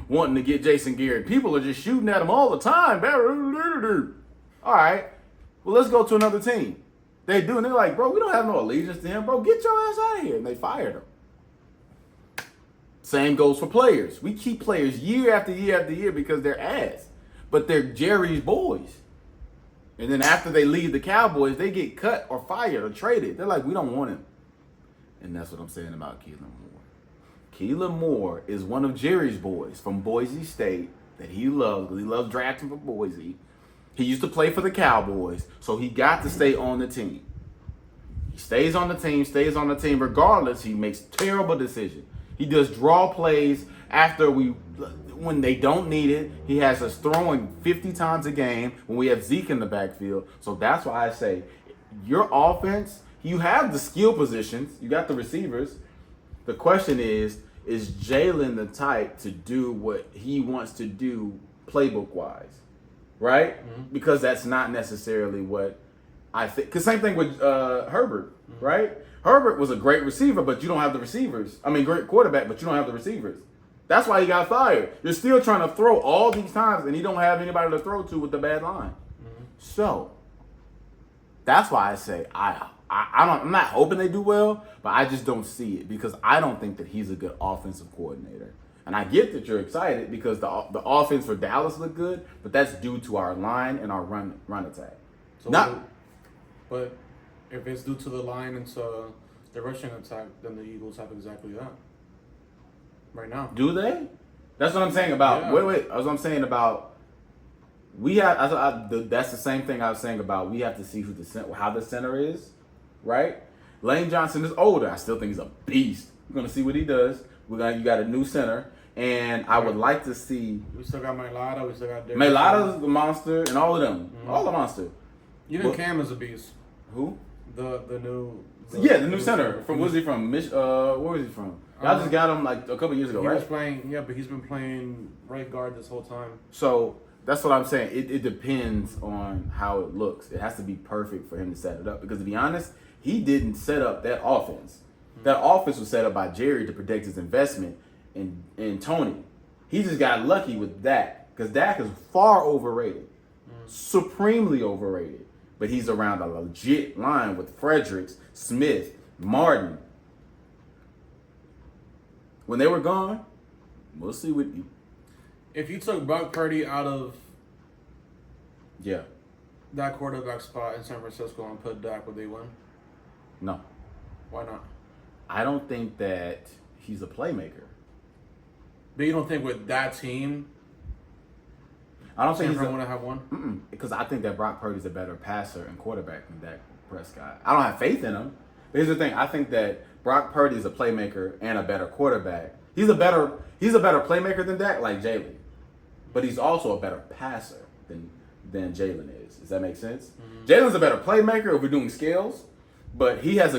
wanting to get Jason Garrett. People are just shooting at him all the time. All right, well, let's go to another team. They do, and they're like, bro, we don't have no allegiance to him. Bro, get your ass out of here. And they fired him. Same goes for players. We keep players year after year after year because they're ass. But they're Jerry's boys. And then after they leave the Cowboys, they get cut or fired or traded. They're like, we don't want him. And that's what I'm saying about Kellen Moore. Kellen Moore is one of Jerry's boys from Boise State that he loves because he loves drafting for Boise. He used to play for the Cowboys, so he got to stay on the team. He stays on the team regardless. He makes terrible decisions. He does draw plays when they don't need it. He has us throwing 50 times a game when we have Zeke in the backfield. So that's why I say your offense, you have the skill positions. You got the receivers. The question is Jalen the type to do what he wants to do playbook-wise? Right? Mm-hmm. Because that's not necessarily what I think. Because same thing with Herbert, mm-hmm. right? Herbert was a great receiver, but you don't have the receivers. I mean, great quarterback, but you don't have the receivers. That's why he got fired. You're still trying to throw all these times, and he don't have anybody to throw to with the bad line. Mm-hmm. So that's why I say I'm not hoping they do well, but I just don't see it because I don't think that he's a good offensive coordinator. And I get that you're excited because the offense for Dallas looked good, but that's due to our line and our run attack. But if it's due to the line and to the rushing attack, then the Eagles have exactly that right now. Do they? That's what I'm saying about. Yeah. Wait. That's what I'm saying about. That's the same thing I was saying about. We have to see how the center is, right? Lane Johnson is older. I still think he's a beast. We're gonna see what he does. You got a new center, and I would like to see. We still got Mailata. We still got Mailata's the monster, and all of them, mm-hmm. all the monster. Even Cam is a beast. Who? The new center. Where's he from? Where is he from? Y'all just got him like a couple years ago, right? But he's been playing right guard this whole time. So that's what I'm saying. It depends on how it looks. It has to be perfect for him to set it up. Because to be honest, he didn't set up that offense. Mm-hmm. That offense was set up by Jerry to protect his investment in Tony. He just got lucky with Dak because Dak is far overrated. supremely overrated. But he's around a legit line with Fredericks, Smith, Martin. When they were gone, we'll see what. If you took Brock Purdy out of Yeah. that quarterback spot in San Francisco and put Dak, would they win? No. Why not? I don't think that he's a playmaker. But you don't think with that team, I don't think San he's Fran want to have one? because I think that Brock Purdy's a better passer and quarterback than Dak Prescott. I don't have faith in him. But here's the thing: I think that Brock Purdy is a playmaker and a better quarterback. He's a better playmaker than Dak, like Jalen, but he's also a better passer than Jalen is. Does that make sense? Jalen's a better playmaker if we're doing skills, but he has a